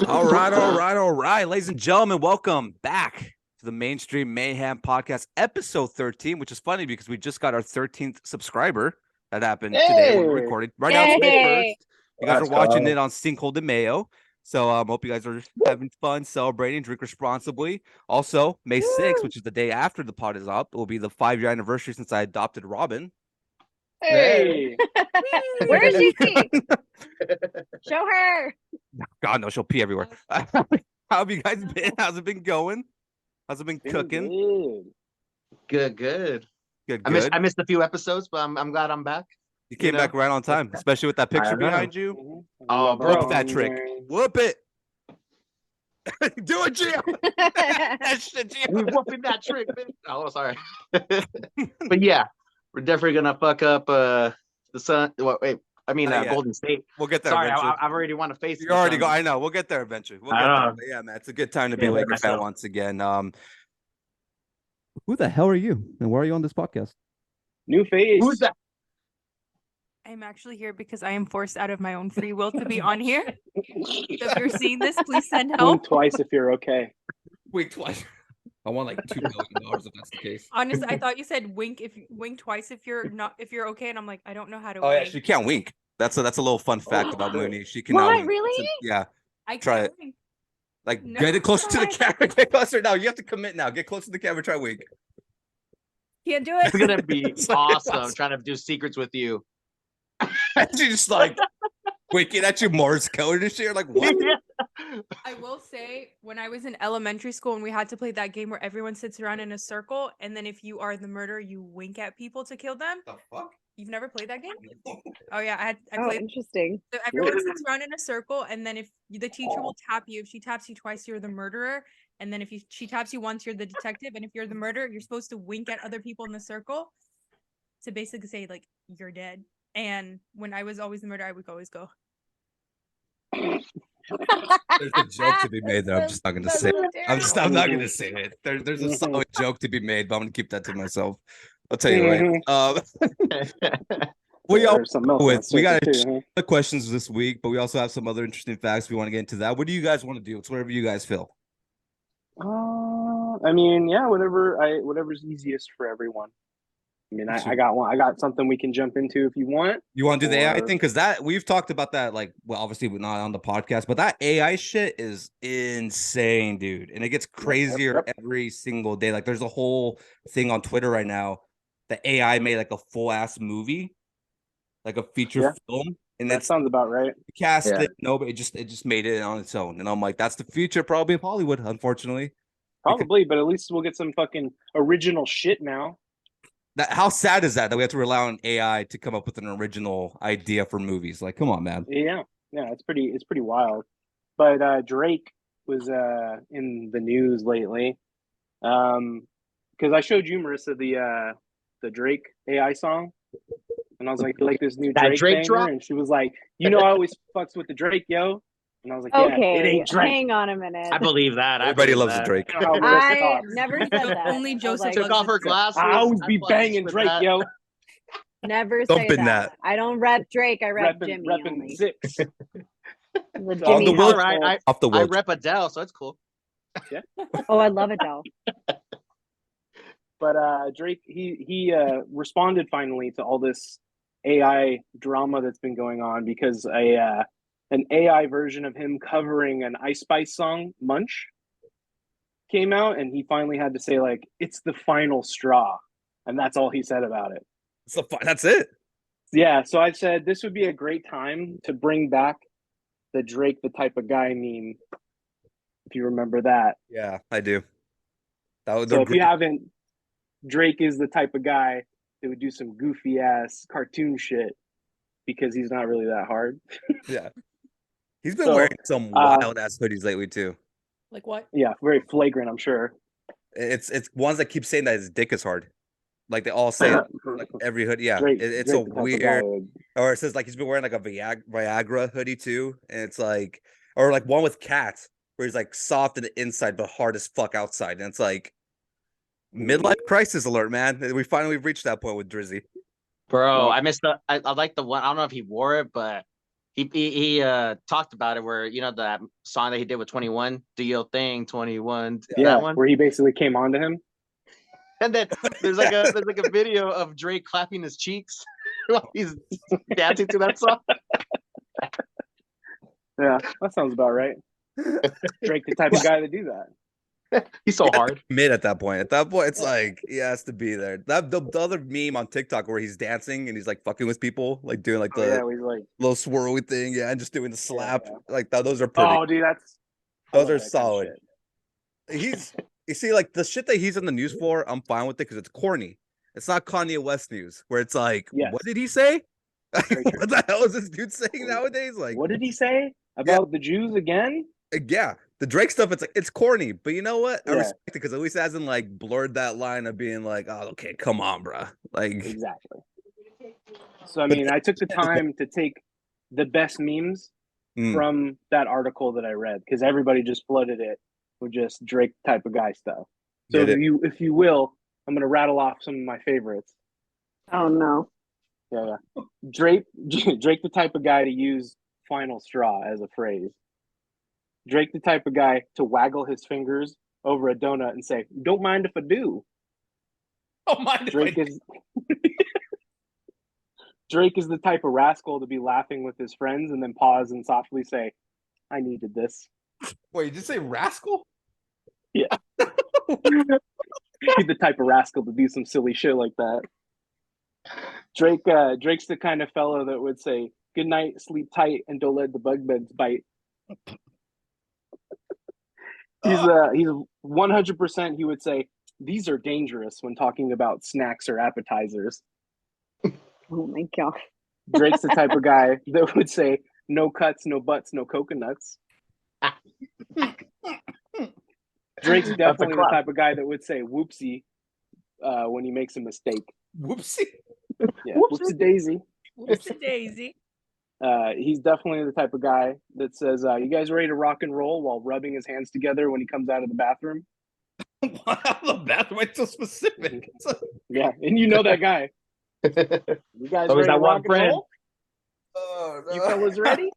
All right, ladies and gentlemen, welcome back to the Mainstream Mayhem podcast, episode 13, which is funny because we just got our 13th subscriber. That happened today when we recorded. Right now, it's May 1st. You guys are watching it on Cinco de Mayo. So hope you guys are having fun, celebrating, drink responsibly. Also, May 6th, which is the day after the pod is up, will be the 5-year anniversary since I adopted Robin. Hey, where is she? Show her. God, no, she'll pee everywhere. How have you guys been? How's it been going? How's it been cooking? Good. Good. I missed a few episodes, but I'm glad I'm back. You came back right on time, especially with that picture behind you. Oh, bro, whoop that trick. Whoop it. Do it, Gio. That shit, Gio. We whooping that trick, man. Oh, sorry. But yeah, we're definitely gonna fuck up the Sun. Golden State. We'll get there. Sorry, eventually. I already want to face. You already go. I know. We'll get there eventually. We'll get there. But yeah, man, it's a good time to be a Lakers fan once again. Who the hell are you, and why are you on this podcast? New face. Who's that? I'm actually here because I am forced out of my own free will to be on here. So if you're seeing this, please send help. Wink twice if you're okay. Wink twice. I want like $2 million if that's the case. Honestly, I thought you said wink twice if you're okay, and I'm like, I don't know how to. Oh yeah, she can't wink. That's a little fun fact about Mooney. She can. What, really? Yeah. I try it. Wink. Like get it closer to the camera. Get closer now. You have to commit now. Get closer to the camera. Try wink. Can't do it. It's gonna be awesome trying to do secrets with you. She's just like winking at you Morse code and shit. You're like, what? I will say, when I was in elementary school and we had to play that game where everyone sits around in a circle, and then if you are the murderer, you wink at people to kill them. The fuck? You've never played that game? Oh yeah, I played. Interesting. So everyone sits around in a circle, and then if the teacher will tap you, if she taps you twice, you're the murderer, and then if she taps you once, you're the detective, and if you're the murderer, you're supposed to wink at other people in the circle to basically say like you're dead. And when I was always the murderer, I would always go. There's a joke to be made there. I'm just not going to say it. I'm not going to say it. There's a solid joke to be made, but I'm going to keep that to myself. I'll tell you later. We got the questions this week, but we also have some other interesting facts. We want to get into that. What do you guys want to do? It's whatever you guys feel. I mean, yeah, whatever's easiest for everyone. I mean, I got one. I got something we can jump into if you want. You want to do the AI thing? Because that we've talked about that, like, well, obviously we're not on the podcast, but that AI shit is insane, dude. And it gets crazier every single day. Like, there's a whole thing on Twitter right now. The AI made like a full ass movie, like a feature film. And that sounds about right. Cast it, no, but it just made it on its own. And I'm like, that's the future probably of Hollywood, unfortunately. Probably, but at least we'll get some fucking original shit now. How sad is that we have to rely on AI to come up with an original idea for movies? Like, come on, man. Yeah, it's pretty wild. But Drake was in the news lately, because I showed you, Marissa, the Drake AI song, and I was like this new Drake drop, and she was like, I always fucks with the Drake, yo. And I was like, okay, it ain't Drake. Hang on a minute. I believe that. Everybody loves the Drake. I never said that. Only Joseph took off her glasses. I always be banging Drake, yo. Never say that. I don't rep Drake. I rep Jimmy. Repping Six. I rep Adele, so it's cool. Yeah. Oh, I love Adele. But Drake, he responded finally to all this AI drama that's been going on because an AI version of him covering an Ice Spice song, Munch, came out, and he finally had to say, like, it's the final straw. And that's all he said about it. That's it? Yeah, so I said this would be a great time to bring back the Drake the Type of Guy meme, if you remember that. Yeah, I do. So if you haven't, Drake is the type of guy that would do some goofy-ass cartoon shit because he's not really that hard. Yeah. He's been wearing some wild ass hoodies lately too. Like what? Yeah, very flagrant, I'm sure. It's ones that keep saying that his dick is hard. Like they all say it, like every hoodie. Yeah, it's a weird. Or it says like he's been wearing like a Viagra hoodie too, and it's like, or like one with cats where he's like soft in the inside but hard as fuck outside, and it's like midlife crisis alert, man. We finally reached that point with Drizzy. Bro, I missed I like the one. I don't know if he wore it, but he talked about it where that song that he did with 21, Do Your Thing, 21. Yeah, that one where he basically came on to him. And then there's like a video of Drake clapping his cheeks while he's dancing to that song. Yeah, that sounds about right. Drake, the type of guy to do that. He's so hard. Mid at that point. At that point, it's like he has to be there. That the other meme on TikTok where he's dancing and he's like fucking with people, like doing like the he's like little swirly thing, and just doing the slap. Yeah. Like those are pretty. Oh, dude, those are solid. You see, like the shit that he's in the news for, I'm fine with it because it's corny. It's not Kanye West news where it's like, what did he say? What the hell is this dude saying nowadays? Like, what did he say about the Jews again? Yeah, the Drake stuff, it's corny, but you know what? I respect it because at least it hasn't like blurred that line of being like, oh, okay, come on, bro. Like, exactly. So I mean, I took the time to take the best memes from that article that I read because everybody just flooded it with just Drake type of guy stuff. So if you will, I'm gonna rattle off some of my favorites. Oh no. Yeah. Drake the type of guy to use final straw as a phrase. Drake the type of guy to waggle his fingers over a donut and say, "Don't mind if I do." Don't mind Drake if I do. Drake is the type of rascal to be laughing with his friends and then pause and softly say, "I needed this." Wait, did you say rascal? Yeah. He's the type of rascal to do some silly shit like that. Drake's the kind of fellow that would say, "Good night, sleep tight, and don't let the bug beds bite." He's 100%. He would say, "These are dangerous" when talking about snacks or appetizers. Oh my god. Drake's the type of guy that would say, "No cuts, no butts, no coconuts." Drake's definitely the type of guy that would say "whoopsie" when he makes a mistake. Whoopsie. Yeah, whoopsie daisy. Whoopsie daisy. He's definitely the type of guy that says, "You guys ready to rock and roll?" while rubbing his hands together when he comes out of the bathroom. Wow, the bathroom is so specific. Yeah, and you know that guy. You guys ready to rock and roll? Oh, no. You fellas ready?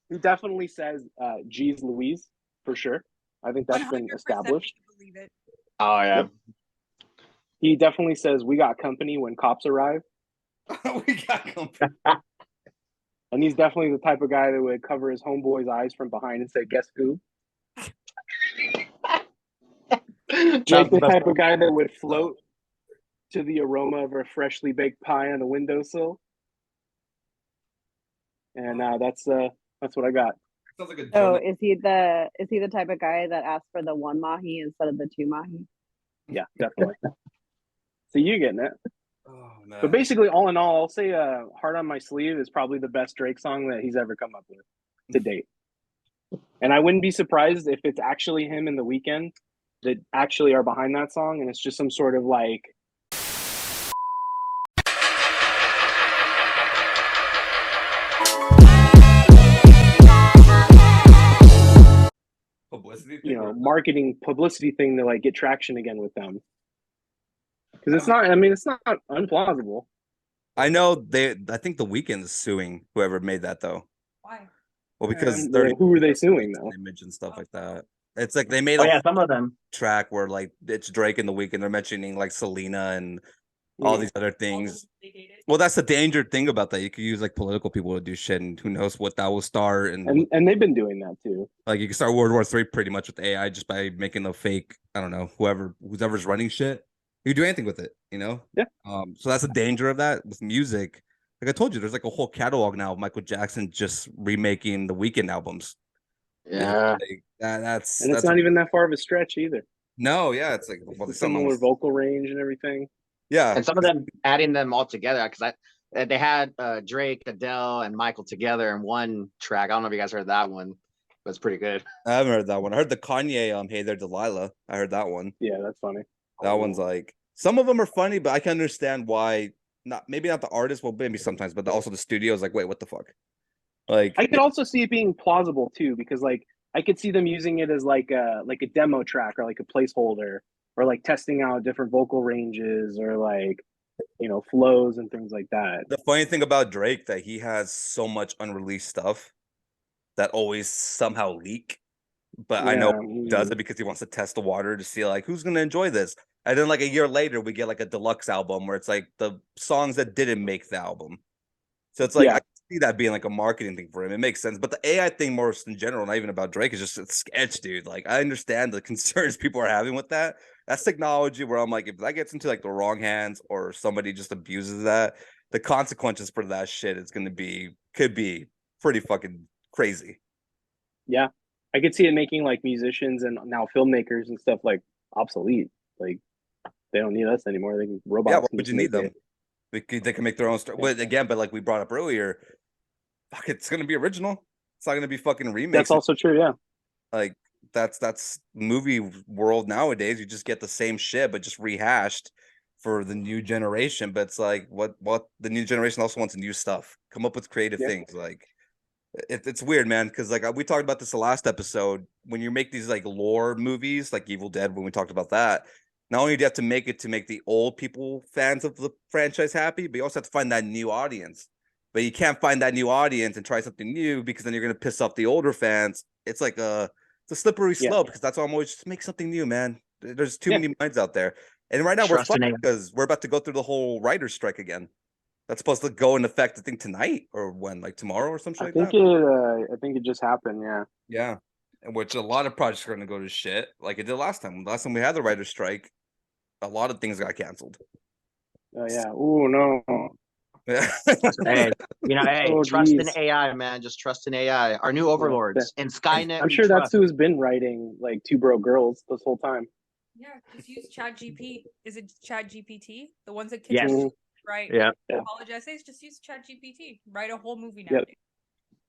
He definitely says, "Geez Louise," for sure. I think that's been established. Believe it. Oh yeah. Yep. He definitely says, "We got company" when cops arrive. We got company. And he's definitely the type of guy that would cover his homeboy's eyes from behind and say, "Guess who?" Jake, the type of guy that would float to the aroma of a freshly baked pie on the windowsill. And that's what I got. Sounds like a so is he the type of guy that asks for the 1 mahi instead of the 2 mahi? Yeah, definitely. So you're getting it. Oh, man. But basically, all in all, I'll say "Heart on My Sleeve" is probably the best Drake song that he's ever come up with to date. And I wouldn't be surprised if it's actually him and The Weeknd that actually are behind that song, and it's just some sort of like publicity, marketing publicity thing to like get traction again with them. Because it's not unplausible. I know I think The Weeknd is suing whoever made that though. Why? Well, because who are they suing though? Image and stuff like that. It's like they made some of them track where like it's Drake and The Weeknd. They're mentioning like Selena and all these other things. Well, that's the danger thing about that. You could use like political people to do shit, and who knows what that will start. And they've been doing that too. Like you can start World War III pretty much with AI just by making a fake. I don't know, whoever's running shit. You can do anything with it, you know? Yeah. So that's the danger of that with music. Like I told you, there's like a whole catalog now of Michael Jackson just remaking The Weeknd albums. Yeah. Like, that's not even that far of a stretch either. No, yeah, it's like similar vocal range and everything. Yeah, and some of them adding them all together because they had Drake, Adele, and Michael together in one track. I don't know if you guys heard that one, but it's pretty good. I haven't heard that one. I heard the Kanye "Hey There Delilah." I heard that one. Yeah, that's funny. That one's like some of them are funny, but I can understand why maybe not the artist, well maybe sometimes, but also the studio is like, wait, what the fuck? Like I could also see it being plausible too, because like I could see them using it as like a demo track or like a placeholder or like testing out different vocal ranges or like flows and things like that. The funny thing about Drake that he has so much unreleased stuff that always somehow leak. But I know he does it because he wants to test the water to see like who's gonna enjoy this. And then like a year later, we get like a deluxe album where it's like the songs that didn't make the album. So it's like I can see that being like a marketing thing for him. It makes sense. But the AI thing, more in general, not even about Drake, is just a sketch, dude. Like I understand the concerns people are having with that. That's technology where I'm like, if that gets into like the wrong hands or somebody just abuses that, the consequences for that shit could be pretty fucking crazy. Yeah. I could see it making like musicians and now filmmakers and stuff like obsolete. Like they don't need us anymore. They can robots. Yeah, why would you need them? They can make their own story. But again, like we brought up earlier, fuck, it's gonna be original. It's not gonna be fucking remakes. That's also true, yeah. Like that's movie world nowadays. You just get the same shit, but just rehashed for the new generation. But it's like what the new generation also wants new stuff. Come up with creative things. Like it's weird, man, because like we talked about this the last episode. When you make these like lore movies, like Evil Dead, when we talked about that, not only do you have to make it to make the old people fans of the franchise happy, but you also have to find that new audience. But you can't find that new audience and try something new because then you're gonna piss off the older fans. It's like it's a slippery slope because that's why I'm always just make something new, man. There's too many minds out there, and right now we're fucked because we're about to go through the whole writer's strike again. That's supposed to go in effect, I think, tonight or when, like tomorrow or something like that. I think it just happened. Yeah. Yeah, in which a lot of projects are going to go to shit, like it did last time. Last time we had the writer's strike, a lot of things got canceled. Oh yeah. Oh no. Hey, trust in AI, man. Just trust in AI. Our new overlords and Skynet. I'm sure that's who's been writing like Two Broke Girls this whole time. Yeah, just use ChatGPT. Is it ChatGPT? The ones that kids right? Yeah. College essays. Just use ChatGPT. Write a whole movie now. Yep.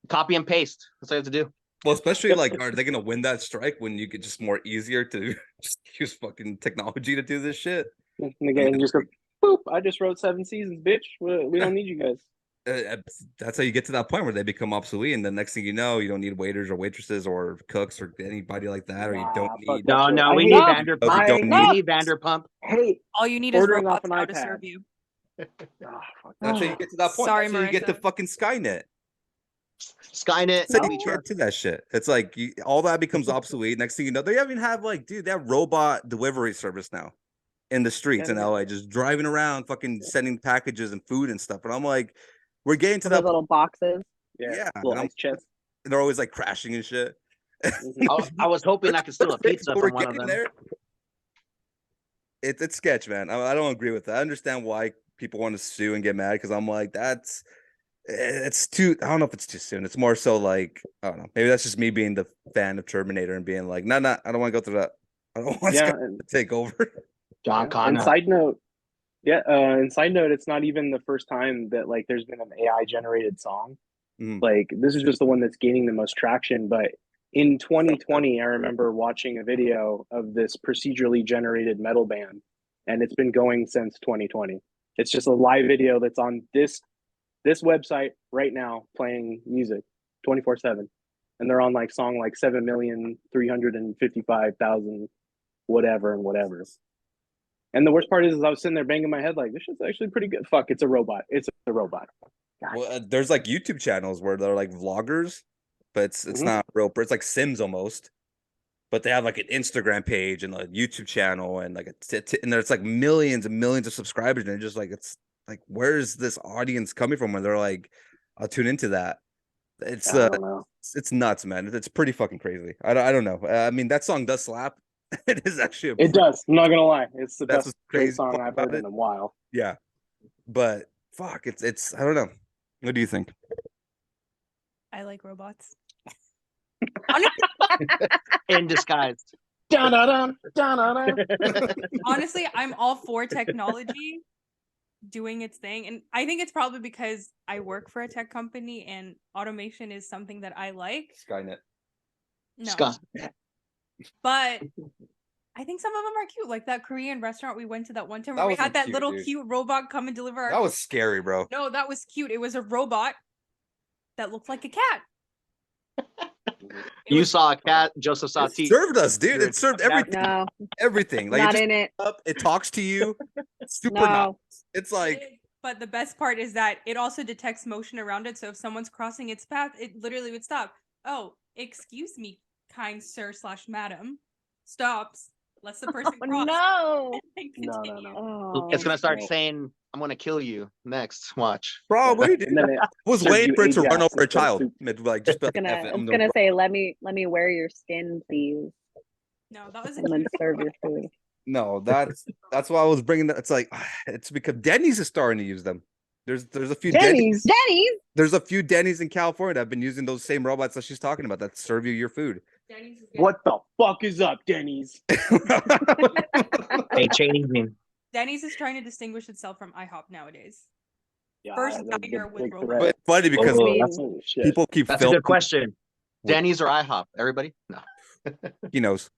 Copy and paste. That's all you have to do. Well, especially like, are they gonna win that strike when you get just more easier to just use fucking technology to do this shit? And again, just go, boop! I just wrote 7 seasons, bitch. We don't need you guys. That's how you get to that point where they become obsolete, and the next thing you know, you don't need waiters or waitresses or cooks or anybody like that, or you don't need. No, we need Vanderpump. We need Vanderpump. Hey, all you need is robots now to serve you. That's how you get to that point. Sorry, That's how you get to fucking Skynet. Skynet. You get to that shit. It's like all that becomes obsolete. Next thing you know, they even have like, dude, they have robot delivery service now in the streets in LA, just driving around, fucking sending packages and food and stuff. And I'm like, we're getting to that little boxes. Yeah, little ice chest. And they're always like crashing and shit. I was hoping I could steal a pizza from one of them. There. It's sketch, man. I don't agree with that. I understand why people want to sue and get mad because I'm like, it's too. I don't know if it's too soon. It's more so like, I don't know. Maybe that's just me being the fan of Terminator and being like, no, I don't want to go through that. I don't want to take over. John Connor. And side note, it's not even the first time that like there's been an AI generated song. Like this is just the one that's gaining the most traction. But in 2020, I remember watching a video of this procedurally generated metal band, and it's been going since 2020. It's just a live video that's on this website right now playing music 24/7, and they're on like song like 7,355,000 whatever and whatever. And the worst part is I was sitting there banging my head like, this shit's actually pretty good. Fuck, it's a robot. It's a robot. Well, there's like YouTube channels where they're like vloggers, but it's not real. It's like Sims almost, but they have like an Instagram page and a YouTube channel and like and there's like millions and millions of subscribers, and it's like, where's this audience coming from when they're like, I'll tune into that. It's nuts, man. It's pretty fucking crazy. I don't know. I mean, that song does slap. It is actually. It does. I'm not gonna lie. It's the best crazy song I've heard in a while. Yeah, but fuck, it's. I don't know. What do you think? I like robots. In disguise. Honestly, I'm all for technology doing its thing, and I think it's probably because I work for a tech company and automation is something that I like. Skynet. No. But I think some of them are cute, like that Korean restaurant we went to that one time where we had that little cute robot come and deliver our... That was scary, bro. No, that was cute. It was a robot that looked like a cat. You saw a cat, Joseph saw teeth. It served us, dude. It served everything. No, Everything. Like not in it. It talks to you. Super nice. It's like, but the best part is that it also detects motion around it. So if someone's crossing its path, it literally would stop. Oh, excuse me, kind sir / madam. Stops. Lets the person cross. No. And No. continue. Oh. It's gonna start No. saying, "I'm gonna kill you." Next, watch. probably. And then it I was serves waiting you for it to run Ajax over a instead of child. soup. Like, just be like, It's F it, I'm gonna say, let me wear your skin, please, No, that was a and then cute serve your food. No, that's why I was bringing that. It's like it's because Denny's is starting to use them. There's a few Denny's. Denny's. There's a few Denny's in California that have been using those same robots that she's talking about that serve you your food. Denny's is good. What the fuck is up, Denny's? Hey, chain evening. Denny's is trying to distinguish itself from IHOP nowadays. Yeah, First that's a hire big- with big robots. threat. But it's funny because Oh, That's holy shit. people keep That's a filming. good question. Denny's or IHOP? Everybody? No. He knows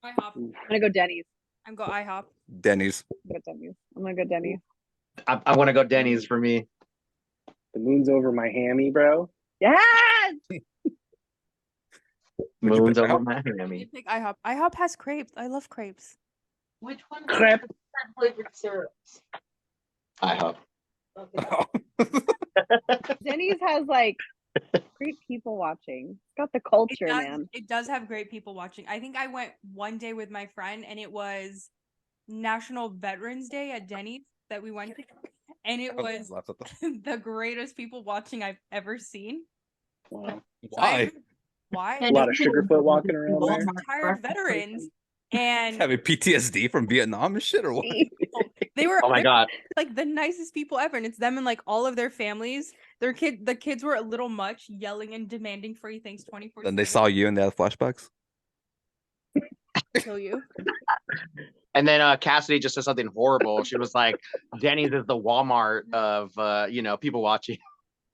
IHOP. I'm gonna go Denny's. I'm go IHOP. Denny's. I'm gonna go Denny's. I want to go Denny's for me. The moon's over my hammy, bro. Yes. Would you Moon's pick over IHOP? my You hammy. pick IHOP. IHOP has crepes. I love crepes. Which one? Crap. Flavored syrups. IHOP. Denny's has like great people watching. It's got the culture, man. It does have great people watching. I think I went one day with my friend, and it was National Veterans Day at Denny's that we went to, and it was the greatest people watching I've ever seen. Wow. Why? Why? A lot of Sugarfoot walking around there. Retired veterans, and Having PTSD from Vietnam and shit, or what? they were Oh my god. like the nicest people ever, and it's them and like all of their families. The kids were a little much, yelling and demanding free things 24/7. Then they saw you and they had flashbacks. Kill you. And then Cassidy just said something horrible. She was like, "Denny's is the Walmart of people watching."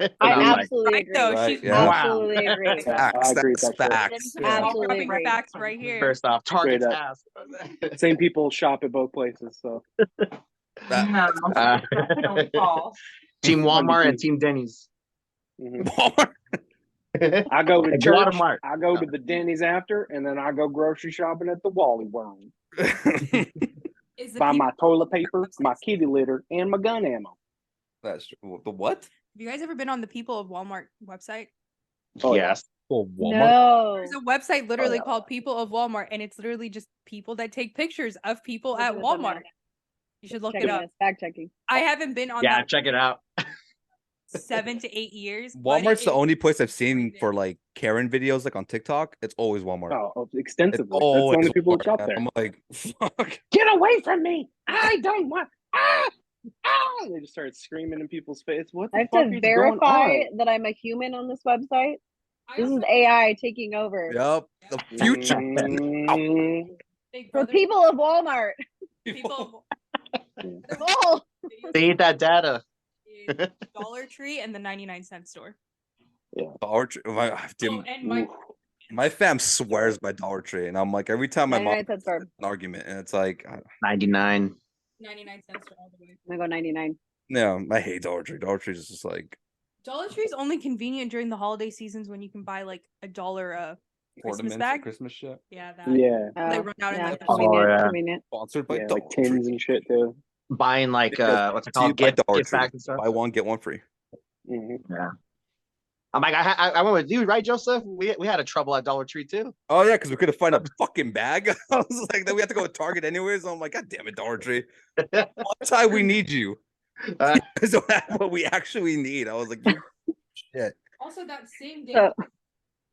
And I was like, absolutely Right, agree. though, Right, she's yeah. Absolutely agree. Facts. I agree with That's that shit. facts. Yeah. Absolutely rubbing agree. facts right here. First off, Target's Straight ass. Same people shop at both places, so That- No, Uh, don't fall. Team Walmart and Team Denny's. mhm. Walmart. I go to And church. Gelato Mart. I go to the Denny's after, and then I go grocery shopping at the Wally World. Is the Buy people- my toilet paper, my kitty litter, and my gun ammo. That's true. The what? Have you guys ever been on the People of Walmart website? Oh, yeah. Yes. Oh, No. There's a website literally yeah. called People of Walmart, and it's literally just people that take pictures of people at Listen to them Walmart. now. You should look Checking it up. this, fact checking. I haven't been on Yeah, that check it out. 7 to 8 years. but Walmart's it the is only place I've seen every day. for like Karen videos, like on TikTok. It's always Walmart. Oh, It's extensively. That's the always only people who Walmart. shop And there. I'm like, fuck. Get away from me! I don't want. Ah! Ah! They just started screaming in people's face. What the I have fuck to is going verify on? that I'm a human on this website. I This is also- AI taking over. Yep. The future. Mm, Big For Brother, people of Walmart. people Oh, They eat that data. of Dollar Tree and the 99-cent store. Dollar Tree. Dude, Oh, and my my fam swears by Dollar Tree, and I'm like, every time my mom 99 cent store. an argument, and it's like, 99. 99-cent store all the way. I'm gonna go 99. no, I hate Dollar Tree. Dollar Tree is just like Dollar Tree is only convenient during the holiday seasons when you can buy like $1 Christmas ornaments bag. and Christmas shit. Yeah, that. yeah, They run out in yeah, like Oh, convenient, yeah. convenient. Sponsored by yeah, Dollar like Tree. tins and shit too. Buying like what's it See you called? by Gift Dollar Tree. packs and stuff. Buy one get one free. Mhm. I'm like, I went with you, right, Joseph? We had a trouble at Dollar Tree too. Oh yeah, because we couldn't find a fucking bag. I was like, then we have to go to Target anyways. So I'm like, God damn it, Dollar Tree. One time we need you. Uh, So that's what we actually need. I was like, you shit. Also, that same day, So-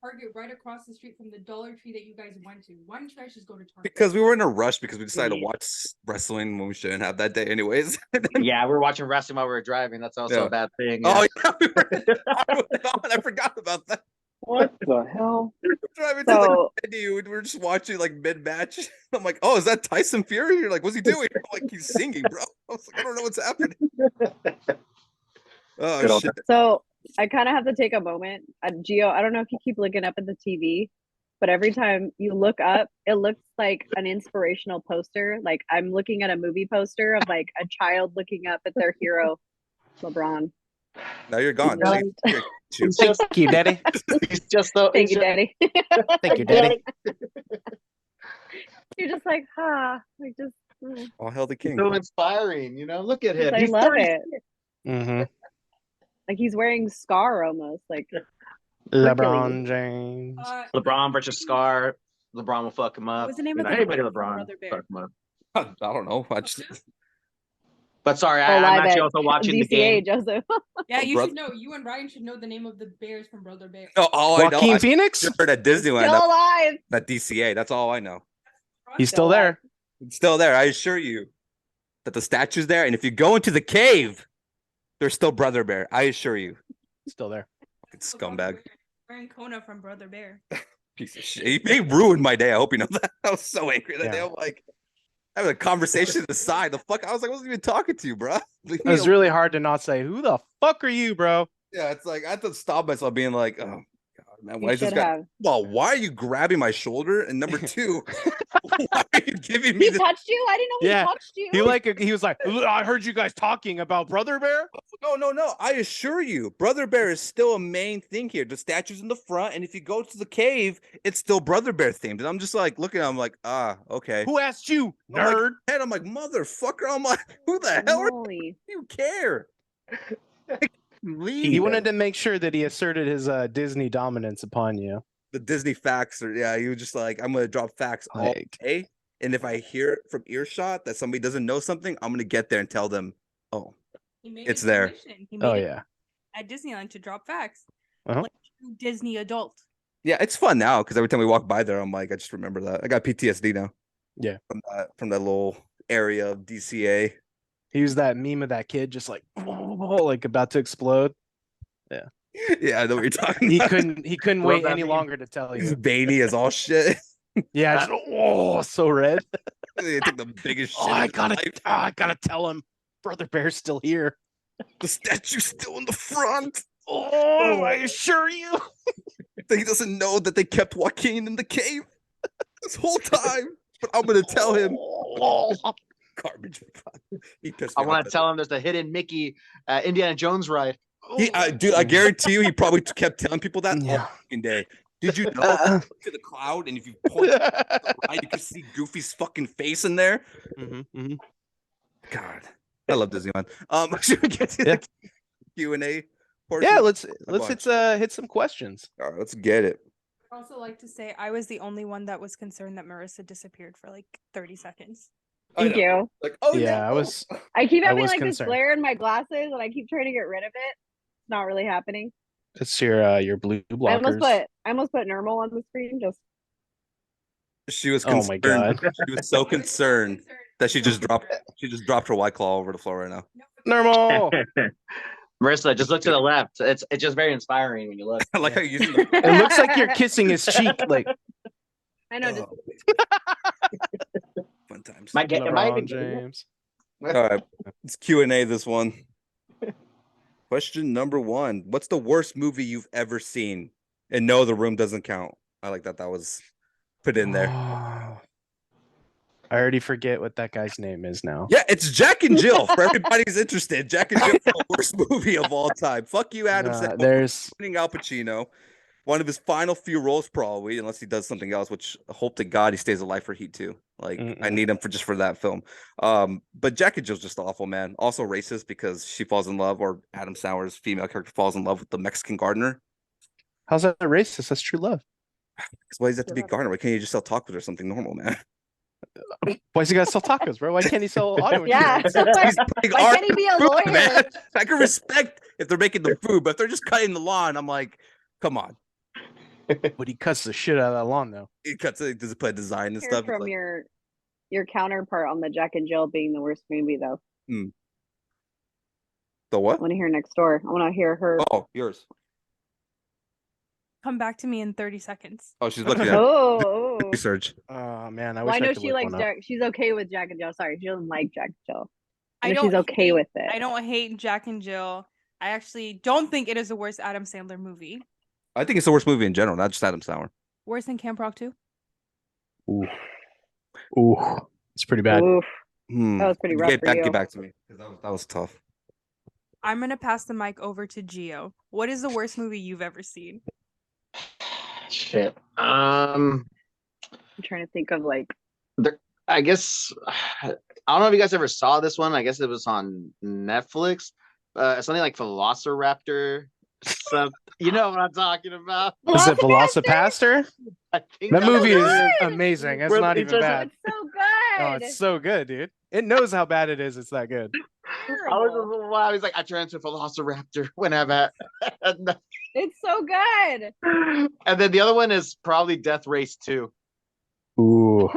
Target right across the street from the Dollar Tree that you guys went to. Why didn't you guys just go to Target? Because we were in a rush because we decided to Yeah. watch wrestling when we shouldn't have that day anyways. yeah, we were watching wrestling while we were driving. That's also Yeah. a bad thing. Oh Yeah. yeah, we were in the car with Dawn. I forgot about that. What the hell? We were driving to So- the venue and we were just watching like mid-match. I'm like, oh, is that Tyson Fury? You're like, what's he doing? I'm like, he's singing, bro. I was like, I don't know what's happening. Oh Good old shit. So I kind of have to take a moment. Gio, I don't know if you keep looking up at the TV, but every time you look up, it looks like an inspirational poster. Like I'm looking at a movie poster of like a child looking up at their hero, LeBron. Now you're gone. Really? He's just, Thank you, Daddy. he's just the. Thank he's you, just- Daddy. Thank you, Daddy. You're just like, like just All hail the king. So inspiring, Look at him. I He's love 30. it. Mm-hmm. Like he's wearing Scar almost. Like LeBron James. LeBron versus Scar. LeBron will fuck him up. What's the name of the anybody brother LeBron Brother Bear? fuck him up. I don't know. But sorry, oh, I'm live actually at also watching the DCA, game. Joseph. Yeah, you brother- should know. You and Ryan should know the name of the bears from Brother Bear. Oh, all I know. Joaquin I Phoenix? heard at Disneyland. Still alive. That DCA. That's all I know. He's still there. It's still there. I assure you that the statue's there. And if you go into the cave, there's still Brother Bear. I assure you. Still there. Fucking scumbag. Wearing Kona from Brother Bear. Piece of shit. He ruined my day. I hope you know that. I was so angry that day. Yeah. I'm like, having a conversation to the side. The fuck? I was like, I wasn't even talking to you, bro. It was really hard to not say, "Who the fuck are you, bro?" Yeah, it's like I had to stop myself being like, oh god, man, why You is this should guy? have. Well, why are you grabbing my shoulder? And number two, why are you giving me He this? touched you? I didn't know Yeah. he touched you. He was like, "I heard you guys talking about Brother Bear." No. I assure you, Brother Bear is still a main thing here. The statue's in the front, and if you go to the cave, it's still Brother Bear themed. And I'm just like looking at him like, okay. Who asked you, I'm like, nerd? and I'm like, motherfucker. I'm like, who the hell are Holy. you care? He wanted to make sure that he asserted his Disney dominance upon you. The Disney facts, or yeah, he was just like, I'm gonna drop facts all Like- day, and if I hear from earshot that somebody doesn't know something, I'm gonna get there and tell them, oh, He made It's it there. his mission. He made Oh it yeah. at Disneyland to drop facts. Uh-huh. Like a true Disney adult. yeah, it's fun now because every time we walk by there, I'm like, I just remember that. I got PTSD now. Yeah. From that little area of DCA. He was that meme of that kid just like like about to explode. Yeah, I know what you're talking He about. couldn't Love wait that any meme. longer to tell He's you. veiny as all shit. Yeah, so red. They took the biggest shit. Oh, of I his life. gotta tell him Brother Bear's still here. The statue's still in the front. Oh, I assure you. He doesn't know that they kept Joaquin in the cave this whole time. But I'm gonna tell him. Garbage. He pissed me I want off. to tell him there's a hidden Mickey Indiana Jones ride. Dude, I guarantee you, he probably kept telling people that all Yeah. fucking day. Did you know? Look to the cloud, and if you point to the right, you can see Goofy's fucking face in there. God, I love Disneyland. Should we get to the Q&A portion? Yeah, let's bunch. hit some questions. All right, let's get it. I also like to say I was the only one that was concerned that Marissa disappeared for like 30 seconds. I Thank know. you. Like, oh Yeah, no. I was. I keep I having was like concerned. this glare in my glasses and I keep trying to get rid of it. It's not really happening. It's your blue I blockers. almost put normal on the screen just She was Oh my concerned. God. She was so concerned that she just dropped her White Claw over the floor right now. Normal. Marissa, just look to the left. It's just very inspiring when you look. I like how you using the It looks like you're kissing his cheek. Like I know just fun times. Might get, it might LeBron be James. All right, it's Q&A this one. Question number 1: what's the worst movie you've ever seen? And no, The Room doesn't count. I like that was put in there. I already forget what that guy's name is now. Yeah, it's Jack and Jill. For everybody who's interested, Jack and Jill is the worst movie of all time. Fuck you, Adam Sandler. There's Winning Al Pacino. One of his final few roles, probably, unless he does something else, which I hope to God he stays alive for Heat 2. Like, I need him for that film. But Jack and Jill's just awful, man. Also racist because she falls in love, or Adam Sandler's female character falls in love with the Mexican gardener. how's that racist? That's true love. Because why does that have to be gardener? Why can't you just sell tacos or something normal, man? Why's he gotta sell tacos, bro? Why can't he sell auto yeah. insurance? He's putting Why art can't he be a in food, lawyer? man. I can respect if they're making the food, but if they're just cutting the lawn, I'm like, come on. But he cuts the shit out of that lawn, though. It cuts it. Does it put design and hear stuff? It's from like, your counterpart on the Jack and Jill being the worst movie though. the I what? want to hear next door. I want to hear her. Oh, yours. Come back to me in 30 seconds. Oh, she's looking at Oh, research. Oh man, I well, wish I know could she look likes one up. Jack. She's okay with Jack and Jill. Sorry, she doesn't like Jack and Jill. I I know she's don't okay hate- with it. I don't hate Jack and Jill. I actually don't think it is the worst Adam Sandler movie. I think it's the worst movie in general, not just Adam Sandler. Worse than Camp Rock 2? Ooh, it's pretty bad. Oof, Hmm. that was pretty rough for you. Get back to me. 'Cause that was tough. I'm going to pass the mic over to Gio. What is the worst movie you've ever seen? Shit. I'm trying to think of like I guess I don't know if you guys ever saw this one. I guess it was on Netflix. Something like Velociraptor. Some, you know what I'm talking about. Is it Velocipaster? I think That movie is it. amazing. It's Where not they even just- bad. It's so good. Oh, it's so good, dude. It knows how bad it is. It's that good. I was just wow. He's like, I turned into a Velociraptor when I'm at. It's so good. And then the other one is probably Death Race 2. Ooh,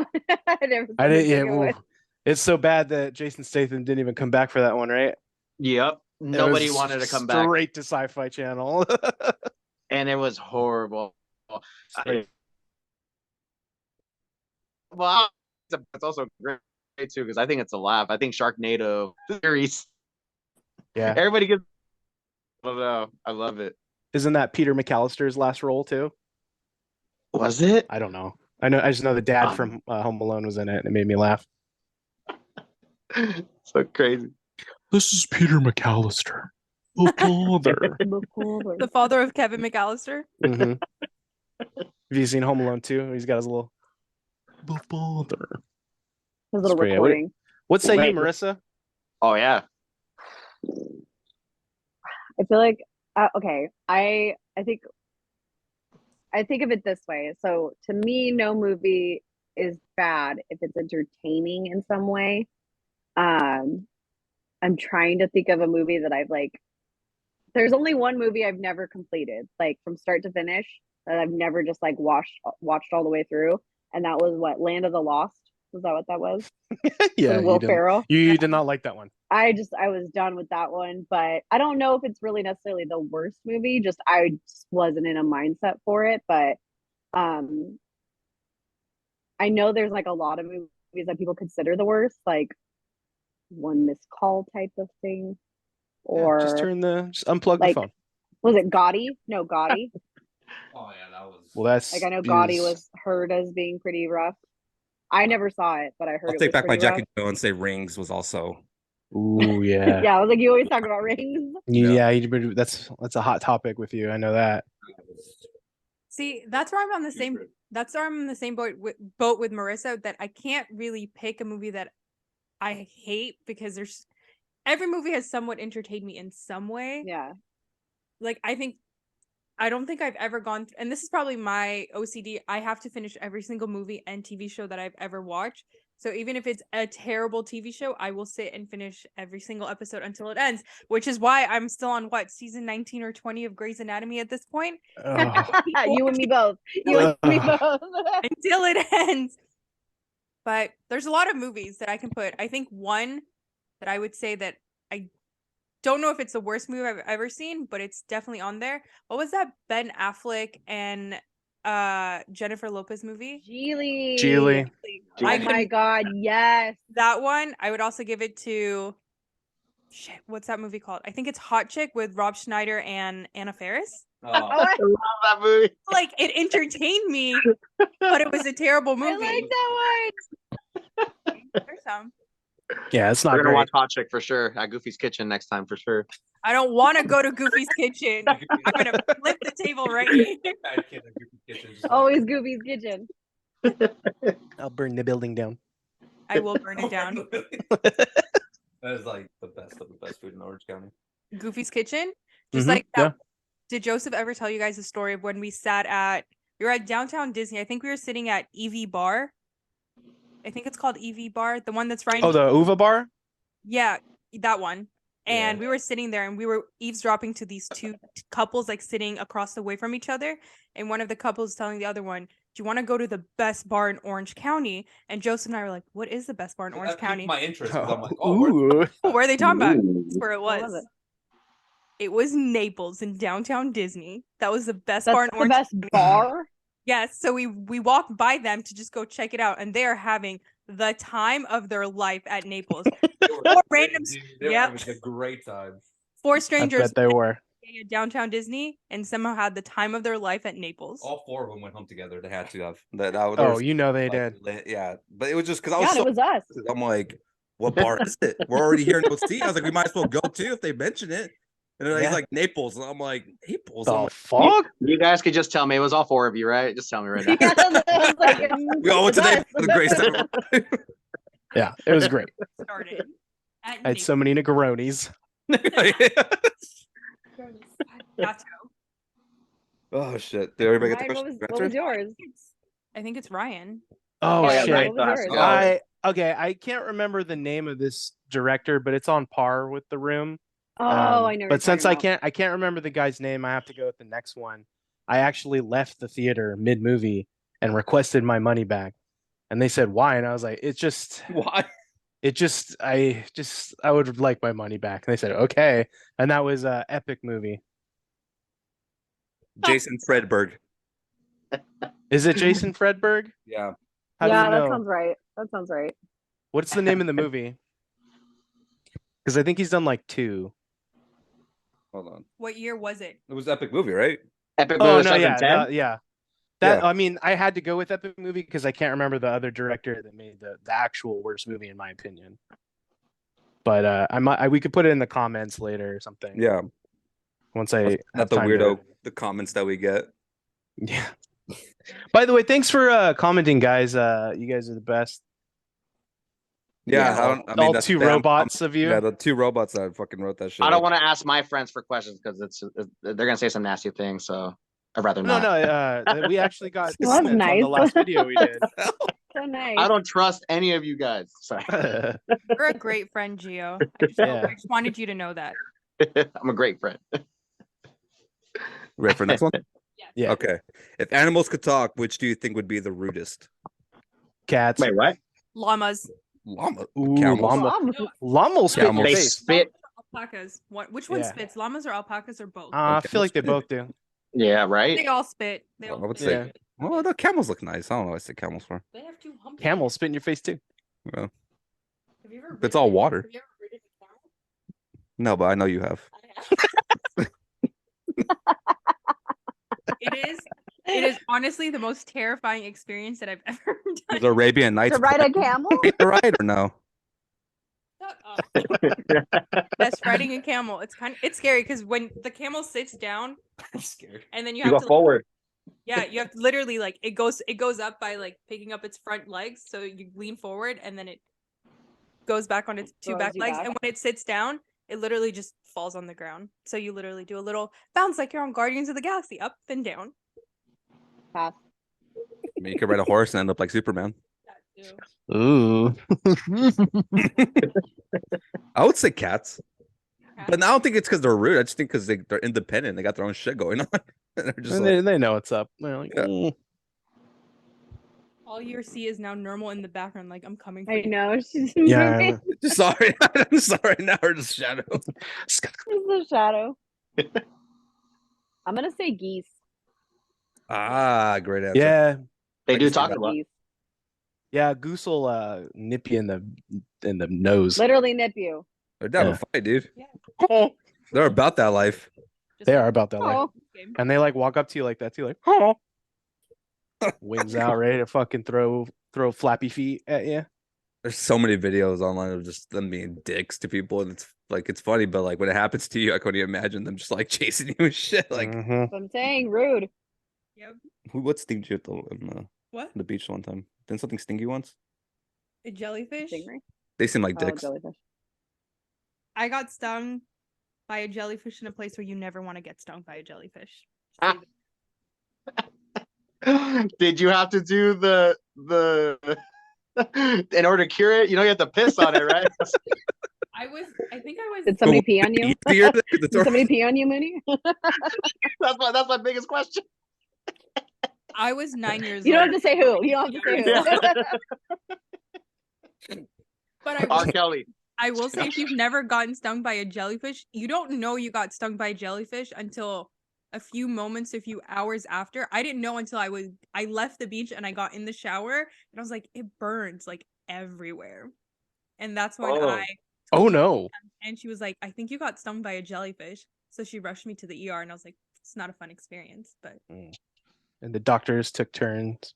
I never saw I the didn't. Yeah, second one. ooh. It's so bad that Jason Statham didn't even come back for that one, right? Yep. It Nobody was wanted to come back. straight to Sci-Fi Channel. And it was horrible. Straight. Well, it's also great too because I think it's a laugh. I think Sharknado series. Yeah. Everybody gets. I don't know. I love it. Isn't that Peter McAllister's last role too? Was it? I don't know. I just know the dad from Home Alone was in it, and it made me laugh. So crazy. This is Peter McAllister, the father. The father of Kevin McAllister. Mhm. Have you seen Home Alone 2? He's got his little the father. His little great. recording. What say Wait. you, Marissa? Oh yeah. I feel like okay. I think of it this way. So to me, no movie is bad if it's entertaining in some way. I'm trying to think of a movie that I've like. There's only one movie I've never completed, like from start to finish, that I've never just like watched all the way through, and that was what Land of the Lost. Was that what that was? Yeah, With Will Ferrell. You did not like that one. I was done with that one, but I don't know if it's really necessarily the worst movie. Just I just wasn't in a mindset for it, but I know there's like a lot of movies that people consider the worst, like One Missed Call type of thing, or just unplug like, the phone. was it Gotti? No, Gotti. Oh yeah, that was. Well, that's Like I know Gotti was heard as being pretty rough. I never saw it, but I heard I'll it take was back my pretty rough. Jackie Joe and say Rings was also. Ooh, yeah. Yeah, I was like, you always talk about rings. Yeah, that's a hot topic with you. I know that. See, that's where I'm on the same. That's where I'm in the same boat with Marissa. That I can't really pick a movie that I hate because every movie has somewhat entertained me in some way. Yeah. Like I don't think I've ever gone and this is probably my OCD. I have to finish every single movie and TV show that I've ever watched. So even if it's a terrible TV show, I will sit and finish every single episode until it ends, which is why I'm still on season 19 or 20 of Grey's Anatomy at this point. You and me both. You and me both. Until it ends. But there's a lot of movies that I can put. I think one that I would say that I don't know if it's the worst movie I've ever seen, but it's definitely on there. What was that Ben Affleck and Jennifer Lopez movie? Geely. Oh my god, yes. That one. I would also give it to shit, what's that movie called? I think it's Hot Chick with Rob Schneider and Anna Faris. I love that movie. Like it entertained me, but it was a terrible movie. I like that one. There's some. Yeah, it's not We're gonna great. watch Hot Chick for sure at Goofy's Kitchen next time for sure. I don't want to go to Goofy's Kitchen. I'm gonna flip the table right here. Always Goofy's Kitchen. I'll burn the building down. I will burn it down. That is like the best of the best food in Orange County. Goofy's Kitchen, just Mhm, like that. yeah. Did Joseph ever tell you guys the story of when we were at downtown Disney? I think we were sitting at EV Bar. I think it's called EV Bar, the one that's right. Oh, the Uva bar? Yeah, that one. And Yeah. we were sitting there and we were eavesdropping to these two couples like sitting across the way from each other. And one of the couples telling the other one, do you want to go to the best bar in Orange County? And Joseph and I were like, what is the best bar in Orange That piqued County? my interest. 'Cause I'm like, Ooh. Where are they talking about? Ooh. That's where it What was. was it? It was Naples in downtown Disney. That was the best That's bar in the Orange best County. bar. Yes, so we walked by them to just go check it out, and they are having the time of their life at Naples. Four randoms. They were Yep. having a great time. Four I strangers bet they were. at downtown Disney and somehow had the time of their life at Naples. All four of them went home together. They had to have that. Oh, you know they did. Yeah, but it was just because I was Yeah, so. it was us. I'm like, what bar is it? We're already here in OC. I was like, we might as well go too if they mention it. And then he's Yeah. like Naples, and I'm like Naples. I'm The like, fuck? You guys could just tell me it was all four of you, right? Just tell me right now. Yeah, I was like, we all went to it was Naples for the us. Grace Tower. Yeah, it was great. Started. At I had so many Negronis. Gato. Oh shit! Did everybody get the Ryan, question what was yours? I think it's Ryan. Oh Yeah, shit! Ryan what was has to yours? go. I can't remember the name of this director, but it's on par with The Room. Oh, I know. But since I can't remember the guy's name, I have to go with the next one. I actually left the theater mid movie and requested my money back, and they said why, and I was like, it's just Why? I would like my money back, and they said okay, and that was a epic movie. Jason Fredberg. Is it Jason Fredberg? Yeah. How do you that know? sounds right. That sounds right. What's the name of the movie? Because I think he's done like 2. Hold on. What year was it? It was epic movie, right? Epic Oh movie no, yeah, 2010. yeah. That Yeah. I mean, I had to go with epic movie because I can't remember the other director that made the actual worst movie in my opinion. But we could put it in the comments later or something. Yeah. Once I Not have the time weirdo. The comments that we get. Yeah. By the way, thanks for commenting, guys. You guys are the best. Yeah. Yeah, All that's 2 them. robots of you. Yeah, the 2 robots that fucking wrote that shit. I don't want to ask my friends for questions because they're gonna say some nasty things. So I'd rather No, not. no. We actually got Well, that's comments on the nice. last video we did. So nice. I don't trust any of you guys. Sorry, You're a great friend, Gio. Yeah. I just wanted you to know that. I'm a great friend. Ready for the next one? Yeah. Okay. If animals could talk, which do you think would be the rudest? Cats. Wait, what? Llamas. Llama. Ooh, Camels. llama. Llama will spit in your They face. spit. Alpacas. Which one Yeah. spits? Llamas or alpacas or both? I feel like they both do. Yeah, They right. all spit. They I all would spit. say. Well, the camels look nice. I don't know what I say camels for. They have 2 humps. Camels spit in your face too. Well, Have you ever it's all ridden- water. Have you ever ridden a camel? No, but I know you have. I have. It is honestly the most terrifying experience that I've ever done. The Arabian Nights. To ride a camel? Right or no? Shut up. Yes, riding a camel. It's scary because when the camel sits down I'm scared. and then you You have go to forward. yeah, you have to literally like it goes up by like picking up its front legs, so you lean forward and then it goes back on its 2 Throws back you legs, back. and when it sits down, it literally just falls on the ground. So you literally do a little bounce like you're on Guardians of the Galaxy, up and down. Pass. I mean, you could ride a horse and end up like Superman. That too. Ooh. I would say cats. But I don't think it's because they're rude. I just think because they're independent. They got their own shit going on. And they're just And like, they know what's up. They're like, Yeah. All you see is now normal in the background, like I'm coming for I you. know. She's Yeah. sorry. I'm sorry. Now we're just shadow. She's the shadow. I'm gonna say geese. Ah, great answer. Yeah. They I do can see talk that. about. Geese. Yeah, Goose will nip you in the nose. Literally nip you. They're down Yeah. to fight, dude. Yeah. They're about that life. Just They like are about that life. Oh, game. And they like walk up to you like that too, like, oh, wings out, ready to fucking throw flappy feet at you. There's so many videos online of just them being dicks to people, and it's funny, but like when it happens to you, I couldn't even imagine them just like chasing you and shit. Like, Mhm. I'm saying rude. Yep. what stinged you at What? the beach one time? Didn't something sting you once? A jellyfish? Stingray? They seem like Oh, dicks. jellyfish. I got stung by a jellyfish in a place where you never want to get stung by a jellyfish. Ah. Did you have to do the in order to cure it? You know you have to piss on it, right? I think I was Did somebody pee on you? Easier than the Did somebody pee on you, Mooney? That's my biggest question. I was 9 years You don't old. have to say who. You don't have to say who. But R. Kelly. I will say if you've never gotten stung by a jellyfish, you don't know you got stung by a jellyfish until a few hours after. I didn't know until I left the beach and I got in the shower and I was like, it burns like everywhere. And that's when Oh. I Oh told no. and she was like, I think you got stung by a jellyfish. So she rushed me to the ER and I was like, it's not a fun experience, but And the doctors took turns.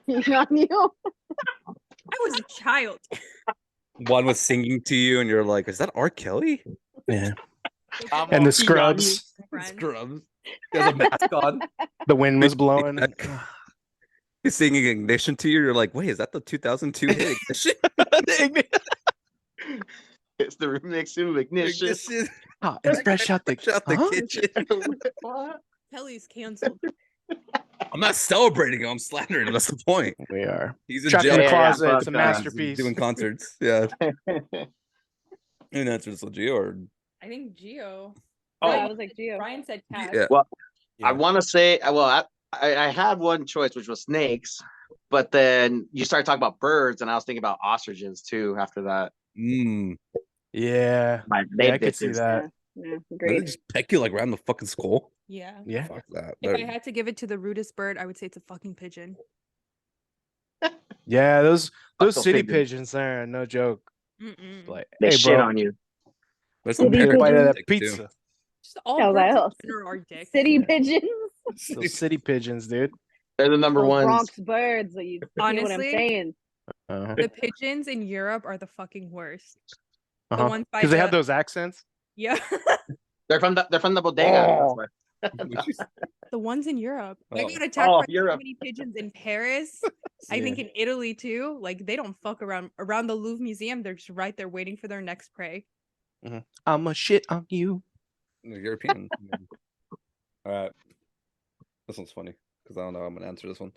on you. I was a child. one was singing to you, and you're like, "Is that R. Kelly?" Yeah. I'm And the all scrubs. Friends. Scrubs. He has a mask on. The wind was blowing. He's singing Ignition to you. You're like, wait, is that the 2002 hit Ignition? It's the remix of Ignition. Ignition. It's fresh out the kitchen. What? Kelly's canceled. I'm not celebrating him. I'm slandering him. That's the point. We are. He's in Trapped jail. in the Yeah, closet. fuck It's a that. masterpiece. Doing concerts. Yeah. And answers Gio or I think Gio. Oh. Yeah, I was like, Gio. Brian said cat. yeah. Well, Yeah. I want to say, well, I had one choice, which was snakes, but then you started talking about birds, and I was thinking about ostriches too. After that, Mm. Yeah. they I could see bitches. that. Yeah, They agreed. just peck you like around the fucking skull. Yeah. Yeah. Fuck that. If I had to give it to the rudest bird, I would say it's a fucking pigeon. Yeah, those those city pigeons. pigeons there, no joke. Mm-mm. Like, They hey, shit bro, on you. There's some City take a parrots bite of pigeons. that dick, too. pizza. Just all Yeah, I was birds like, in general are dicks. City pigeons. Those city pigeons, dude. They're the number Those ones. Bronx birds. So you see what I'm Honestly, saying? Uh-huh. The pigeons in Europe are the fucking worst. The Uh-huh. ones by Because they have the- those accents. Yeah. They're from the bodega. Oh. That's why. The ones in Europe. I Oh. got attacked Oh, by so Europe. many pigeons in Paris. I think Yeah. in Italy too. Like they don't fuck around the Louvre Museum. They're just right there waiting for their next prey. I'm a shit on you. They're European. All right. This one's funny because I don't know how I'm gonna answer this one.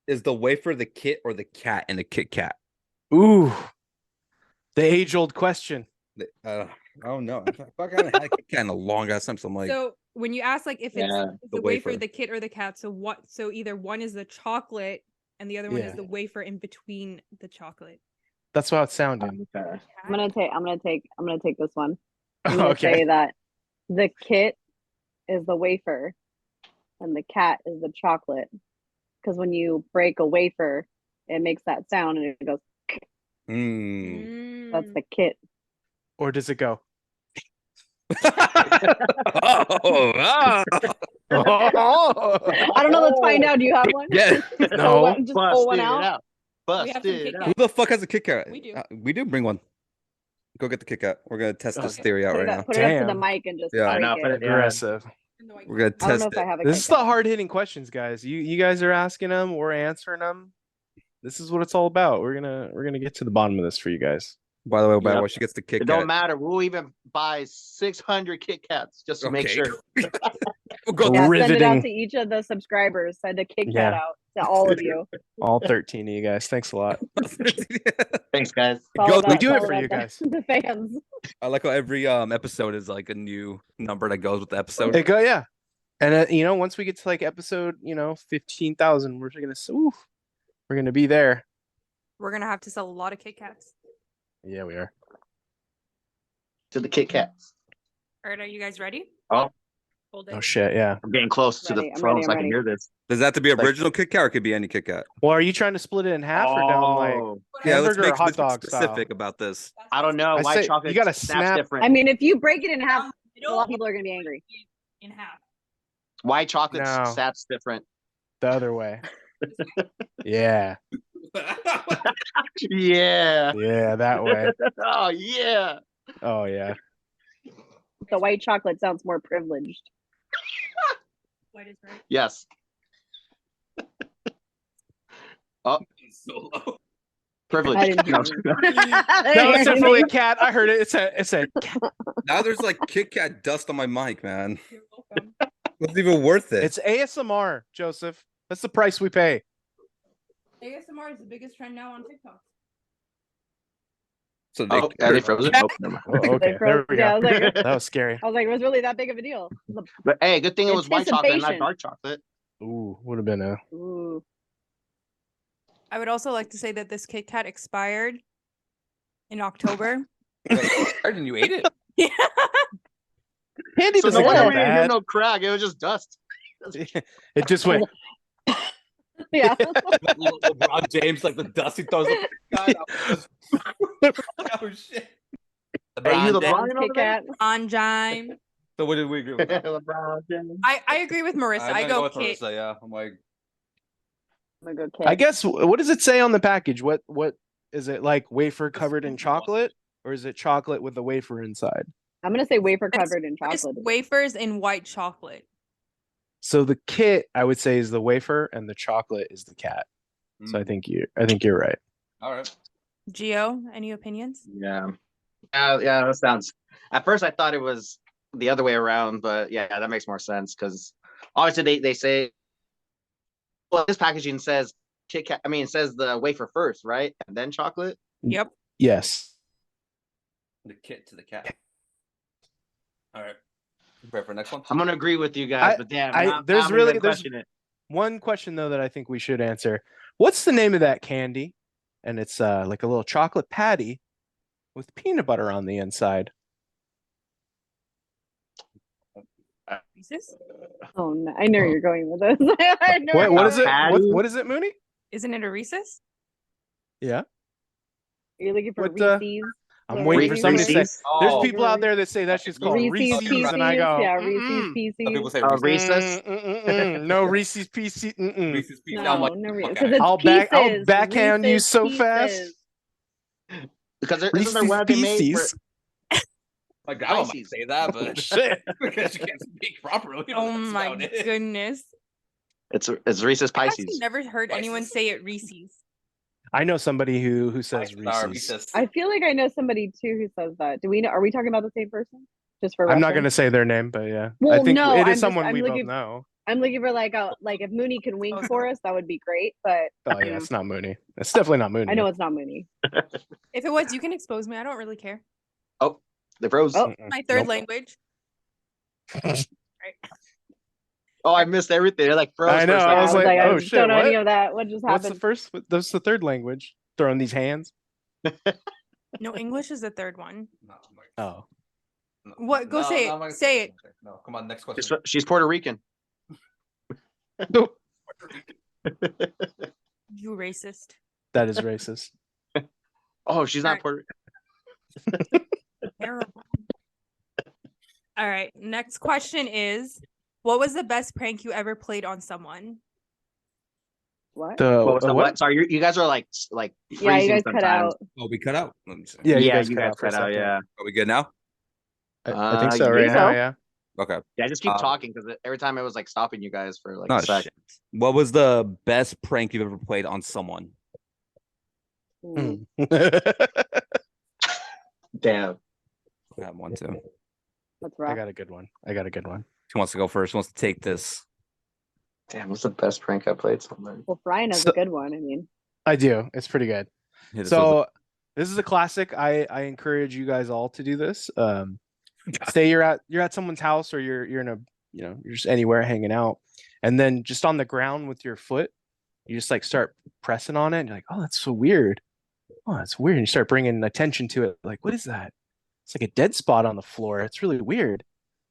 Is the wafer the kit or the cat in the Kit Kat? Ooh. The age-old question. I don't know. I haven't had a Kit Kat in a long ass time. So I'm like, So when you ask like if it's Yeah, the the wafer, wafer. the kit, or the cat, so what? So either one is the chocolate and the other one Yeah. is the wafer in between the chocolate. That's how it sounded. Okay. I'm gonna take this one. I'm gonna Okay. say that the kit is the wafer and the cat is the chocolate. Because when you break a wafer, it makes that sound and it goes, that's the kit. Or does it go? oh, ah. I don't know. Let's find out. Do you have one? Yeah. Just No. pull one, just pull Bust one it out. out. Bust We have some it Kit out. Who the fuck has a Kit Kat? We do. We do. Bring one. Go get the Kit Kat. We're gonna test this Okay. theory out Put, right it now. up, put it up to the Damn. mic and just Yeah, I break know, it. put it- Aggressive. We're gonna I don't know test if I it. have a This Kit is the Kat. hard-hitting questions, guys. You guys are asking them, we're answering them. This is what it's all about. We're gonna get to the bottom of this for you guys. By the way, Yep. she gets the Kit It Kat. don't matter. We'll even buy 600 Kit Kats just to make Okay. sure. We'll go Yeah, through- send it out Riveting. to each of the subscribers. Send a Kit Kat Yeah. out to all of you. All 13 of you guys. Thanks a lot. Thanks, guys. It's all Go- about- we do it's it all for you about guys. The fans. I like how every episode is like a new number that goes with the episode. It go, yeah. And once we get to like episode, 15,000, we're gonna be there. We're gonna have to sell a lot of Kit Kats. Yeah, we are. To the Kit Kats. All right, are you guys ready? Oh. Hold it. Oh shit, yeah. I'm getting close to Ready, the I'm phone ready, so I I'm can ready. hear this. Does that have to be Like- original Kit Kat or it could be any Kit Kat? Well, are you trying to split it in half or down like Oh. Yeah, let's hamburger make or hot let's be dog style? specific about this. I don't know. I White say you chocolate gotta snaps snap- different. I mean, if you break it in half, Down the a lot of middle, people are gonna be angry. in half. White chocolate No. snaps different. the other way? Yeah. Yeah. Yeah, that way. Oh yeah. Oh yeah. The white chocolate sounds more privileged. White is right. Yes. Oh, So low. privilege. I didn't No. hear No, it's definitely a cat. I heard it. It's a cat. Now there's like Kit Kat dust on my mic, man. You're welcome. It's even worth it. It's ASMR, Joseph. That's the price we pay. ASMR is the biggest trend now on TikTok. So they, Oh, yeah, they froze it. Oh, never mind. Oh, okay, there we Yeah, I go. was like, That was scary. I was like, it was really that big of a deal. But hey, good thing it was white chocolate and not Anticipation. dark chocolate. Ooh, would have been a. Ooh. I would also like to say that this Kit Kat expired in October. and you ate it. Yeah. Candy So no doesn't wonder go we didn't hear bad. no crack. It was just dust. It just went. Yeah. LeBron James, like the dust he throws up. Oh shit. Hey, you LeBron LeBron James. over Kit there? Kat. On Jime. So what did we agree with? LeBron James. I agree with Marissa. I'm I gonna go with Kit. Marissa, yeah. I'm like, I'm gonna go Kit. I guess. What does it say on the package? What is it like? Wafer covered in chocolate, or is it chocolate with a wafer inside? I'm gonna say wafer It's- covered in It's chocolate. wafers in white chocolate. So the kit, I would say, is the wafer, and the chocolate is the cat. So I think you're right. All right. Gio, any opinions? Yeah. Yeah, that sounds. At first, I thought it was the other way around, but yeah, that makes more sense because obviously they say, well, this packaging says Kit Kat. I mean, it says the wafer first, right, and then chocolate. Yep. Yes. The kit to the cat. All right. Prepare for the next one. I'm gonna agree with you guys, but damn, there's really question it. one question though that I think we should answer. What's the name of that candy? And it's like a little chocolate patty with peanut butter on the inside. Reese's? Oh, no. I know you're going with this. I know What you're is it? Patty? What is it, Mooney? Isn't it a Reese's? Yeah. You're looking for What, Reese's. I'm waiting for somebody to say. Reese's? There's Oh. people out there that say that's just called Reese's Reese's, Pieces. and I go, Yeah, Reese's "Mm-mm, Pieces. Some people say Reese's. no Reese's Pieces. Mm-mm. Reese's Pieces. No, I'm like, no fuck Reese's. outta Because here. it's I'll pieces. backhand you Reese's so Pieces. fast. Because isn't Reese's there where they made for Pieces. My grandma might Pisces. say that, but Shit. because she can't speak properly. but Oh that's my about it. goodness. it's Reese's I've actually Pisces. never heard anyone Pisces. say it Reese's. I know somebody who says Reese's. Reese's. I feel like I know somebody too who says that. Do we know? Are we talking about the same person? Just for I'm not reference? going to say their name, but yeah. I Well, think no, it is I'm someone I'm we both looking. know. I'm looking for like if Mooney can wink for us, that would be great. But Oh yeah, it's not Mooney. It's definitely not Mooney. I know it's not Mooney. If it was, you can expose me. I don't really care. Oh, the froze. Oh. Oh, My third Nope. language. I missed everything. They're like froze. I know, For a I was second. like, I oh, just shit, don't know any what? of that. What just What's the happened? first? That's the third language. Throwing these hands. No, English is the third one. No, I'm like, Oh, no, What? Go say it. I'm not gonna Say it. No, come on, next question. She's Puerto Rican. You racist. that is racist. Oh, she's not Alright. Puerto. Terrible. All right. Next question is, what was the best prank you ever played on someone? What? The What was the what? what? Sorry, you guys are like Yeah, you freezing guys cut sometimes. out. Oh, we cut out. Let me see. Yeah, Yeah, you guys cut out for a second. Yeah, Are we good now? I think so. I Right think now, so. yeah. Okay. yeah. Just keep Um, talking because every time it was like stopping you guys for like Oh, a sec. shit. What was the best prank you've ever played on someone? Mm. Damn. I have one too. That's I rough. got a good one. I got a good one. Who wants to go first? Who wants to take this? Damn, what's the best prank I played someone? Well, Brian has So- a good one. I mean, I do. It's pretty good. Hit us So this is a classic. I encourage you guys all to do this. Say you're at someone's house or you're in a you're just anywhere hanging out, and then just on the ground with your foot, you just like start pressing on it, and you're like, oh, that's so weird. Oh, that's weird. And you start bringing attention to it. Like, what is that? It's like a dead spot on the floor. It's really weird.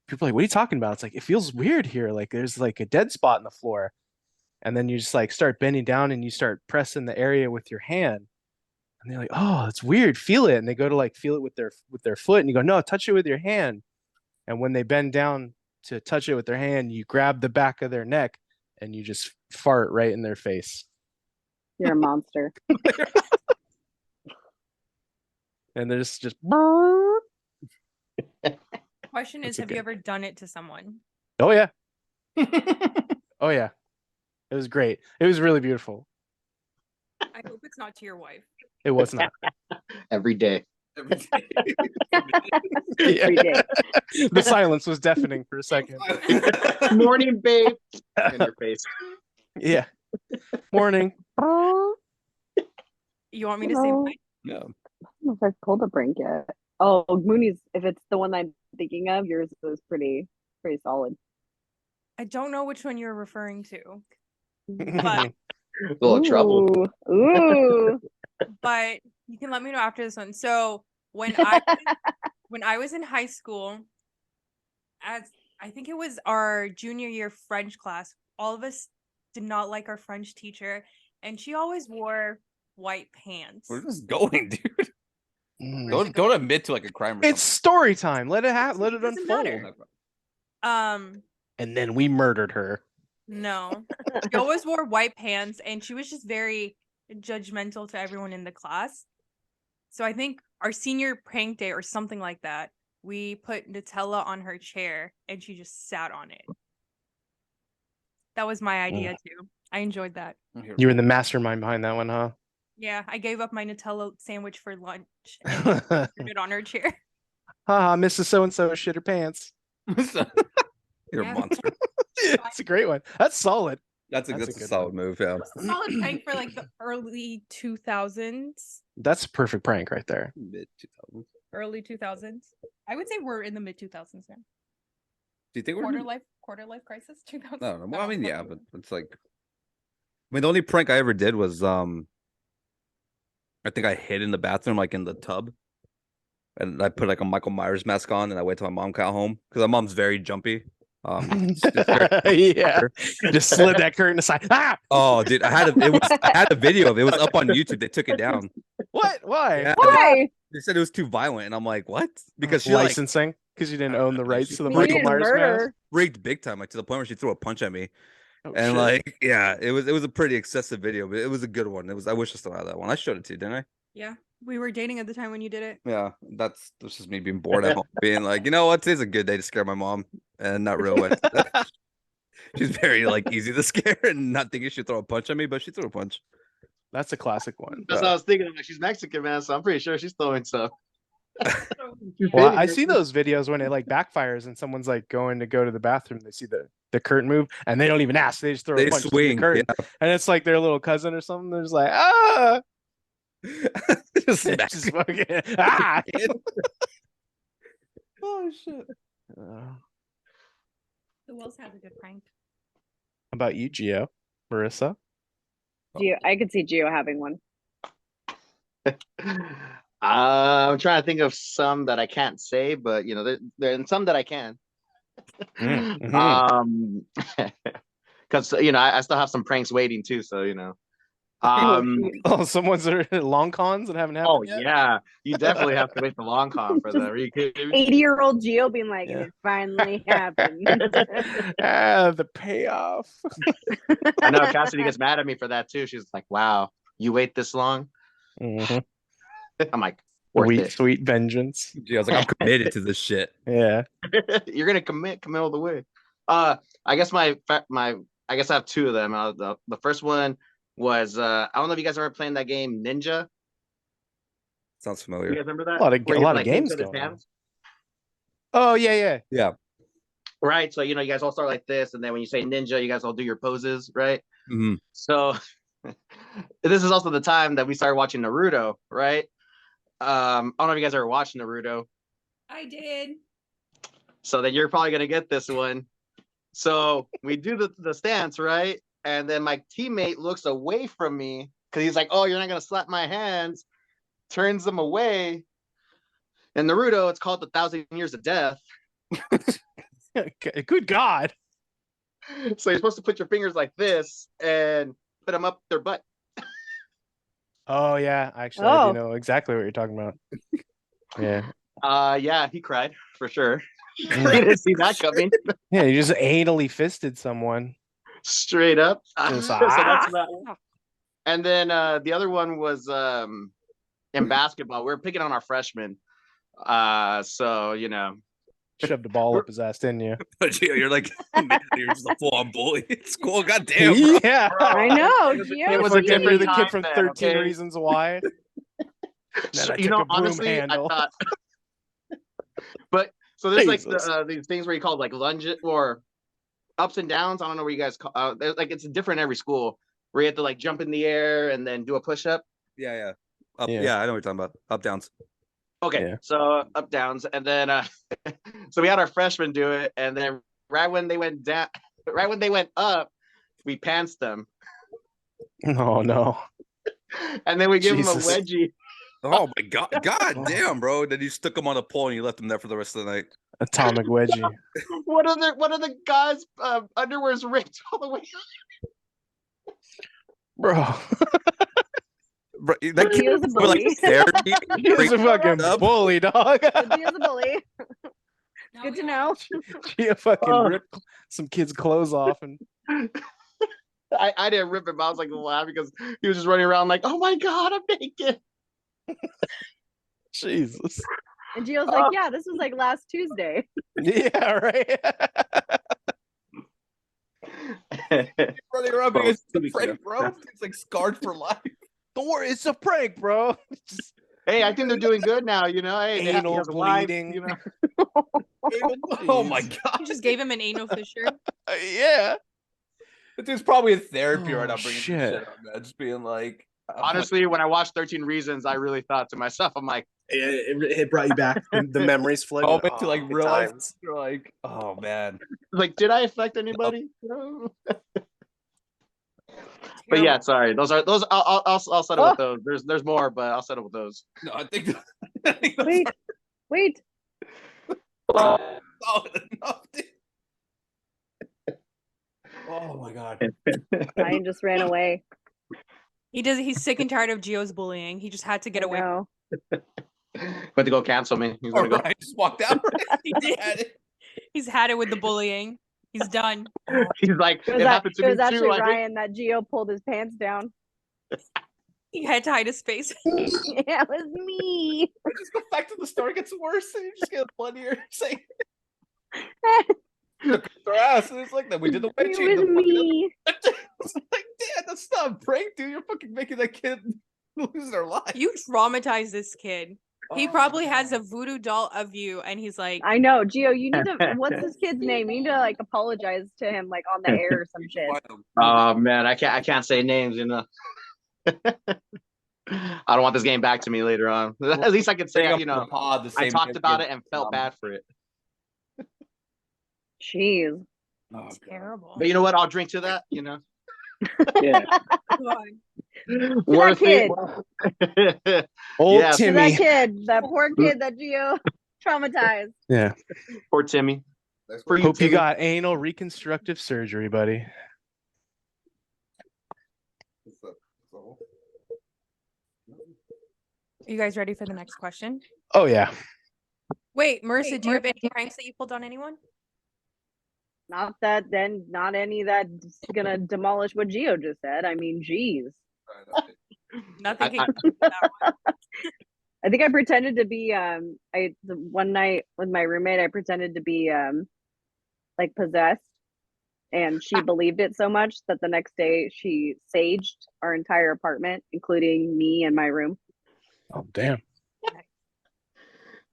People are like, what are you talking about? It's like, it feels weird here. Like there's like a dead spot in the floor. And then you just like start bending down and you start pressing the area with your hand. And they're like, oh, it's weird. Feel it. And they go to like feel it with their foot. And you go, no, touch it with your hand. And when they bend down to touch it with their hand, you grab the back of their neck and you just fart right in their face. you're a monster. And they're just Question is, That's have you okay. ever done it to someone? oh yeah. Oh yeah. It was great. It was really beautiful. I hope it's not to your wife. It was not. Every day. Every day. Yeah. Every day. The silence was deafening for a second. Morning, babe. In your face. Yeah. Morning. You want me to say Hello. mine? No. I don't know if I've pulled a prank yet. Oh, Mooney's. If it's the one I'm thinking of, yours was pretty solid. I don't know which one you're referring to, But A little trouble. Ooh. but you can let me know after this one. So when I was in high school, as I think it was our junior year French class, all of us did not like our French teacher, and she always wore white pants. Where's this going, dude? Mm. Don't admit to like a crime or It's story time. Let it happen. Let it Doesn't unfold. matter. something. And then we murdered her. No. She always wore white pants, and she was just very judgmental to everyone in the class. So I think our senior prank day or something like that, we put Nutella on her chair and she just sat on it. That was my idea too. I enjoyed that. You were the mastermind behind that one, huh? Yeah, I gave up my Nutella sandwich for lunch and put it on her chair. Haha, Mrs. So-and-so shit her pants. You're Yeah. a monster. It's a great one. That's solid. That's a That's a good good solid move. Yeah. Solid prank for like the early 2000s. That's a perfect prank right there. Mid 2000s. Early 2000s. I would say we're in the mid 2000s now. Do you think we're Quarter life crisis 2000? I don't know. Well, I mean, yeah, but it's like, I mean, the only prank I ever did was I think I hid in the bathroom, like in the tub, and I put like a Michael Myers mask on, and I waited till my mom got home because my mom's very jumpy. Yeah, just slid that curtain aside. Ah! Oh, dude, I had a video of it. It was up on YouTube. They took it down. What? Why? Yeah. Why? They said it was too violent, and I'm like, what? Because she like Licensing? Because you didn't own the rights to the You Michael didn't Myers mask. murder. freaked big time, like to the point where she threw a punch at me. Oh, And shit. like, yeah, it was a pretty excessive video, but it was a good one. I wish I still had that one. I showed it to you, didn't I? Yeah. We were dating at the time when you did it. Yeah, that's just me being bored at home, being like, you know what, today's a good day to scare my mom, and not real. She's very like easy to scare, and not thinking she'd throw a punch at me, but she threw a punch. That's a classic one. That's what I was thinking. Like, she's Mexican, man, so I'm pretty sure she's throwing stuff. Well, I see those videos when it like backfires and someone's like go to the bathroom. They see the curtain move and they don't even ask. They just throw They a punch through swing, the curtain, and it's like their little cousin or something. They're just like, ah, Just It's just fucking, ah. Oh shit. How Who else has a good prank? about you, Gio? Marissa? I could see Gio having one. I'm trying to think of some that I can't say, but you know, there some that I can. Mhm. Because you know, I still have some pranks waiting too, so you know. Oh, someone's long cons that haven't happened Oh yet? yeah, you definitely have to wait for long con for that. Are you kidding me? 80-year-old Gio being like, Yeah. it finally happened. The payoff. I know Cassidy gets mad at me for that too. She's like, "Wow, you wait this long?" Mhm. I'm like, "Worth Sweet, it." sweet vengeance. Gee, I was like, I'm committed to this shit. Yeah. You're gonna commit all the way. I guess I have two of them. The first one was I don't know if you guys ever playing that game Ninja. Sounds You familiar. guys remember that? A lot of Where you have, games hit with his going on. hands? Oh yeah. Yeah. Right. So you know, you guys all start like this, and then when you say ninja, you guys all do your poses, right? Mhm. So this is also the time that we started watching Naruto, right? I don't know if you guys ever watched Naruto. I did. So then you're probably gonna get this one. So we do the stance, right? And then my teammate looks away from me because he's like, "Oh, you're not gonna slap my hands." Turns them away. In Naruto, it's called the 1,000 Years of Death. Good God. So you're supposed to put your fingers like this and put them up their butt. Oh yeah, actually, I Oh. do know exactly what you're talking about. Yeah. Yeah, he cried for sure. He didn't see that coming. Yeah, you just anally fisted someone. Straight up. Just, So that's that one. And then the other one was in basketball. We were picking on our freshmen. So you know, Shoved a ball up his ass, didn't you? But Gio, you're like, man, you're just a full-on bully at school. Goddamn, bro. Yeah. I know. It was- Gio. it was Like a you're the different kid from time 13 then, okay? Reasons Why. Then I you took know, a broom honestly, handle. I thought. But so there's like Jesus. these things where you call like lunges or ups and downs. I don't know where you guys call. Like it's different every school where you have to like jump in the air and then do a push up. Yeah. Up, Yeah. yeah, I know what you're talking about. Up downs. Okay, Yeah. so up downs, and then so we had our freshmen do it, and then right when they went down, right when they went up, we pantsed them, Oh no. and then we give them a Jesus. wedgie. Oh my god, god damn, bro. Then you stuck him on a pole and you left him there for the rest of the night. Atomic wedgie. One of the guys' underwear's ripped all the way. Bro. Bro, that kid Gio's a would, like bully. stare at me, He's break a fucking up. bully, dog. Gio's a bully. Good to know. He fucking Oh. ripped some kid's clothes off and I didn't rip him. I was like laughing because he was just running around like, "Oh my god, I'm naked." Jesus. And Gio's like, yeah, this was like last Tuesday. Yeah, right. running around Bro, being it's 2 a weeks prank, ago. bro. It's like scarred for life. Don't worry, it's a prank, bro. Just Hey, I think they're doing good now. You know, hey, he anal has a wife. bleeding. You know, Oh my Jeez. god. You just gave him an anal fissure. Yeah. That dude's probably in therapy right Oh, now, bringing this shit. shit up, man. Just being like, honestly, when I watched 13 Reasons, I really thought to myself, I'm like, It brought you back. The memories flood. moment to like good realize times. you're like, oh man. did I affect anybody? No. But yeah, sorry. Those. I'll settle with those. There's more, but I'll settle with those. No, I think those Wait. are solid enough, dude. Oh my god. Ryan just ran away. He's sick and tired of Gio's bullying. He just had to get away. No. Went to go cancel me. He's gonna All right, just walked out. He did. He's had it with the bullying. He's done. He's like, It was, it happened to it me was actually too. I think. Ryan that Gio pulled his pants down. He had to hide his face. Yeah, it was me. Just go back to the story gets worse, and you just get bloodier. Saying their ass, and it's like that. We did the It wedgie. was me. It's like, damn, that's not a prank, dude. You're fucking making that kid lose their life. You traumatized this kid. He Oh, probably has a man. voodoo doll of you, and he's like, I know, Gio. You need to. What's this kid's name? You need to like apologize to him, like on the air or some shit. Oh man, I can't say names. You know. I don't want this game back to me later on. At least I could say, you know, I talked about it and felt bad for it. Jeez. Oh, terrible. But you know what? I'll drink to that. You know, Yeah. worth kid. it. Old Yeah. To Timmy. that kid, that poor kid that Gio traumatized. Yeah. Poor Timmy. For Hope you Timmy. got anal reconstructive surgery, buddy. Are you guys ready for the next question? Oh yeah. Wait, Marissa, do you have any pranks that you pulled on anyone? Not that, then not any that's gonna demolish what Gio just said. I mean, geez. Nothing. I- Can that one. I think I pretended to be one night with my roommate, I pretended to be like possessed, and she believed it so much that the next day she saged our entire apartment, including me and my room. Oh damn.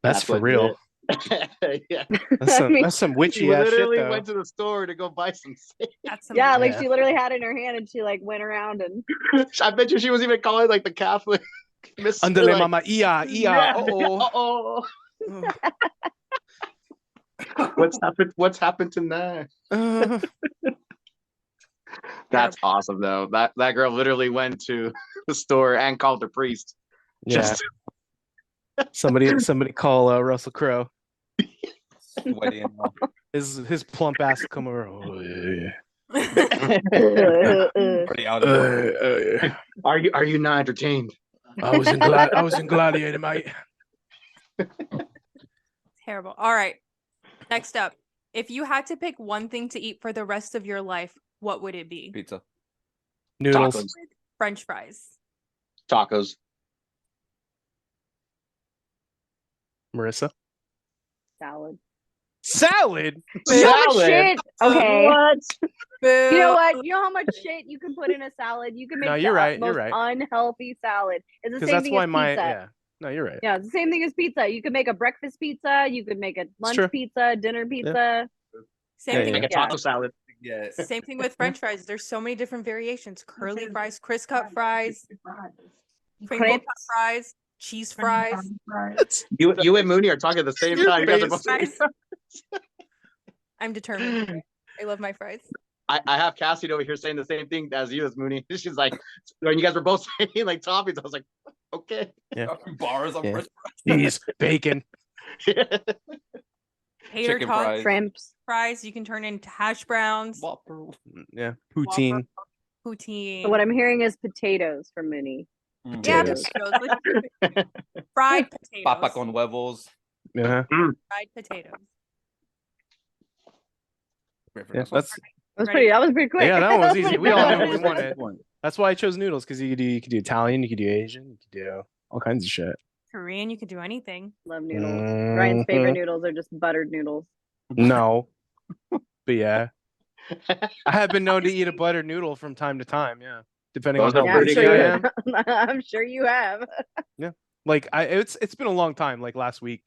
That's for legit. real. Yeah. That's some She witchy ass shit literally though. went to the store to go buy some sage. That's some Yeah, like Yeah. she literally had it in her hand and she like went around and I bet you she was even calling like the Catholic. Andale like, mama ia. yeah, Uh-oh. What's happened to that? Uh, That's awesome though. That girl literally went to the store and called the priest. yeah. Just Somebody call Russell Crowe. Sweaty and all. His plump ass will come over. Oh, yeah. Pretty out of it. Are you not entertained? I was in Gladiator, mate. terrible. All right. Next up, if you had to pick one thing to eat for the rest of your life, what would it be? Pizza. Noodles. Tacos. French fries. Tacos. Marissa. salad. Salad. You know how much Salad? shit? Okay. What? You know what? You know how much shit you can put in a salad? You can make No, the you're right, most you're right. unhealthy salad. It's the Because same that's thing why as my pizza. yeah. No, you're right. Yeah, it's the same thing as pizza. You can make a breakfast pizza. You can make a lunch true. pizza, dinner pizza. Same Yeah, thing. yeah. Like a taco salad. Yeah. Same thing with French fries. There's so many different variations: curly fries, crisp cut fries, crinkle cut Crepes. fries, cheese fries. You and Mooney are talking at the same Your time. You guys are both. face. I'm determined. I love my fries. I have Cassie over here saying the same thing as you, as Mooney. She's like, when you guys were both saying like toppings, I was like, okay. Bars on Yeah. French Cheese, bacon. Tater Chicken tots, fries. Shrimps. fries. You can turn into hash browns, Whopper. Yeah. Poutine. poutine. So what I'm hearing is potatoes from Mooney. Yeah, Potatoes. potatoes. Fried potatoes. Papa con huevos. Yeah. Fried potatoes. Yeah. That's That was pretty quick. Yeah, that one was easy. We all knew what we quick. wanted. That's why I chose noodles, because you could do Italian, you could do Asian, you could do all kinds of shit. Korean, you could do anything. Love noodles. Ryan's favorite noodles are just buttered noodles. No. But yeah. I have been known to eat a buttered noodle from time to time. Yeah, depending Those on are how pretty busy I good. am. I'm sure you have. Like it's been a long time. Like last week.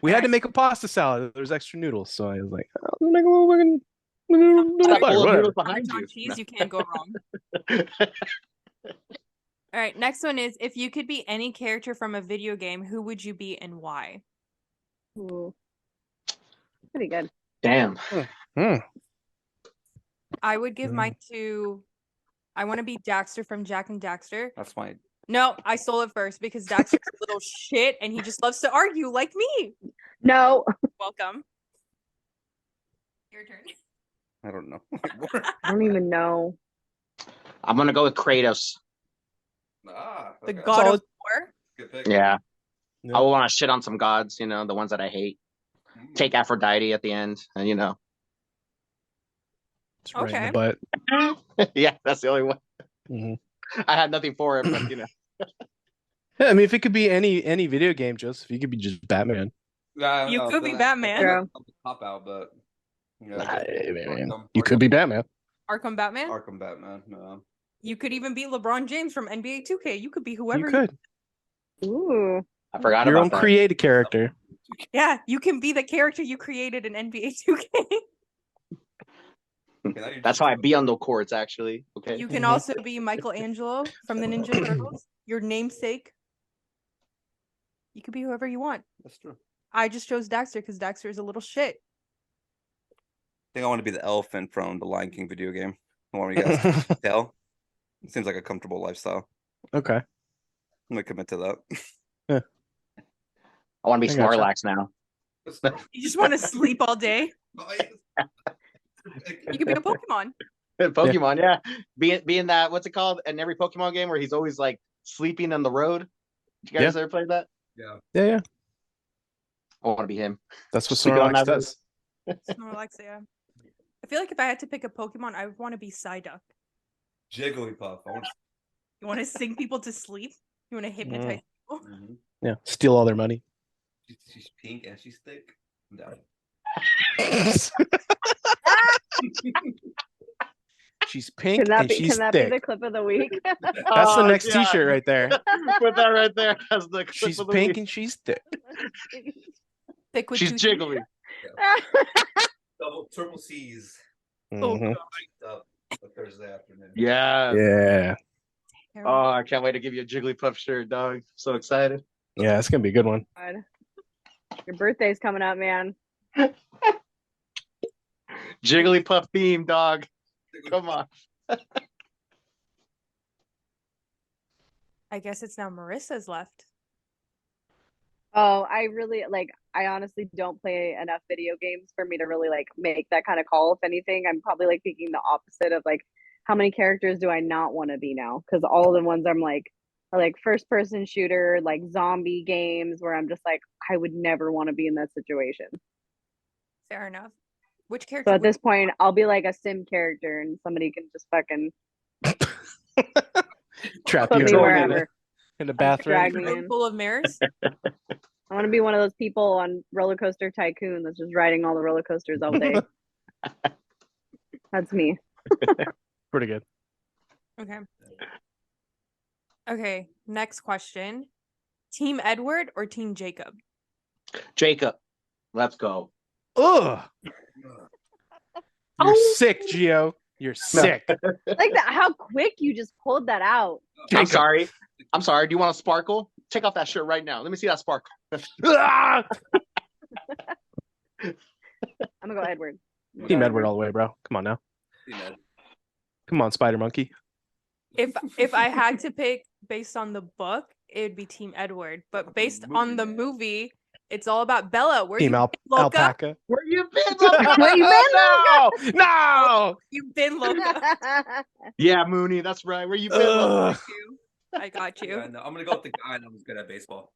We had to make a pasta salad. There's extra noodles, so I was like, I'll make a little fucking noodle Got butter, full of whatever. noodles behind Parmesan you. cheese, you can't go wrong. All right, next one is if you could be any character from a video game, who would you be and why? Ooh. Pretty good. Damn. Hmm. I would give mine to. I want to be Daxter from Jack and Daxter. That's my. No, I stole it first because Daxter's a little shit and he just loves to argue like me. No. Welcome. Your turn. I don't know. I don't even know. I'm gonna go with Kratos. The God of War. Good pick. Yeah. Yeah. I will want to shit on some gods, you know, the ones that I hate. Take Aphrodite at the end, and you know. It's right in Okay. the butt. Yeah, that's the only one. Mhm. I had nothing for it, but you know. Yeah, I mean, if it could be any video game, Joseph, you could be just Batman. You could be Batman. True. Pop out, but You could be Batman. Arkham Batman. Arkham Batman. No. You could even be LeBron James from NBA 2K. You could be You whoever. could. Ooh. I forgot Your about own that. created character. Yeah, you can be the character you created in NBA 2K. That's how I be on the courts, actually. Okay. You can Mhm. also be Michelangelo from the Ninja Turtles. Your namesake. You could be whoever you want. That's true. I just chose Daxter because Daxter is a little shit. I think I want to be the elephant from the Lion King video game. The one where you guys tell. It seems like a comfortable lifestyle. Okay. I'm gonna commit to that. I want to be I gotcha. Snorlax now. You just want to sleep all day. You could be a Pokemon. Pokemon, yeah. Being that, what's it called? In every Pokemon game where he's always like sleeping on the road. Did you guys ever play that? Yeah. Yeah. I want to be him. That's what Sleeping on Snorlax that road. does. Snorlax, yeah. I feel like if I had to pick a Pokemon, I would want to be Psyduck. Jigglypuff. You want to sing people to sleep? You want to hypnotize people? Yeah. Steal all their money. She's pink and she's thick. I'm down. She's pink Can that and be? she's Can that be thick. the clip of the week? That's the next yeah. T-shirt right there. Put that right there as the clip She's of the pink week. and she's thick. Thick with She's two teeth. jiggly. Double triple C's. Oh, Mhm. Up a Thursday afternoon. Yeah. Yeah. Oh, I can't wait to give you a Jigglypuff shirt, dog. So excited. Yeah, it's gonna be a good one. God. Your birthday's coming up, man. Jigglypuff theme, dog. Come on. I guess it's now Marissa's left. Oh, I honestly don't play enough video games for me to really like make that kind of call. If anything, I'm probably like thinking the opposite of like how many characters do I not want to be now? Because all the ones I'm like are like first person shooter, like zombie games where I'm just like, I would never want to be in that situation. Fair enough. Which character? So at would this point, I'll be like a sim character and somebody can just fucking Trap put you me in wherever. in the Drag bathroom. me room in. full of mirrors? I want to be one of those people on Roller Coaster Tycoon that's just riding all the roller coasters all day. That's me. Pretty good. Okay. Okay. Next question: Team Edward or Team Jacob? Jacob, let's go. Ugh. You're sick, Gio. You're sick. Like that, how quick you just pulled that out. I'm sorry. I'm sorry. Do you want a sparkle? Take off that shirt right now. Let me see that sparkle. Ah! I'm gonna go Edward. Team Edward all the way, bro. Come on now. Come on, Spider Monkey. If I had to pick based on the book, it would be Team Edward. But based on the movie, it's all about Bella. Where Team you been, Loca? Alpaca. Where you been, Loca? Where you been, No! No! You've been Loca. Yeah, Mooney. That's right. Where you been, Loca? Ugh. I got you. Yeah, no, I'm gonna go with the guy that was good at baseball.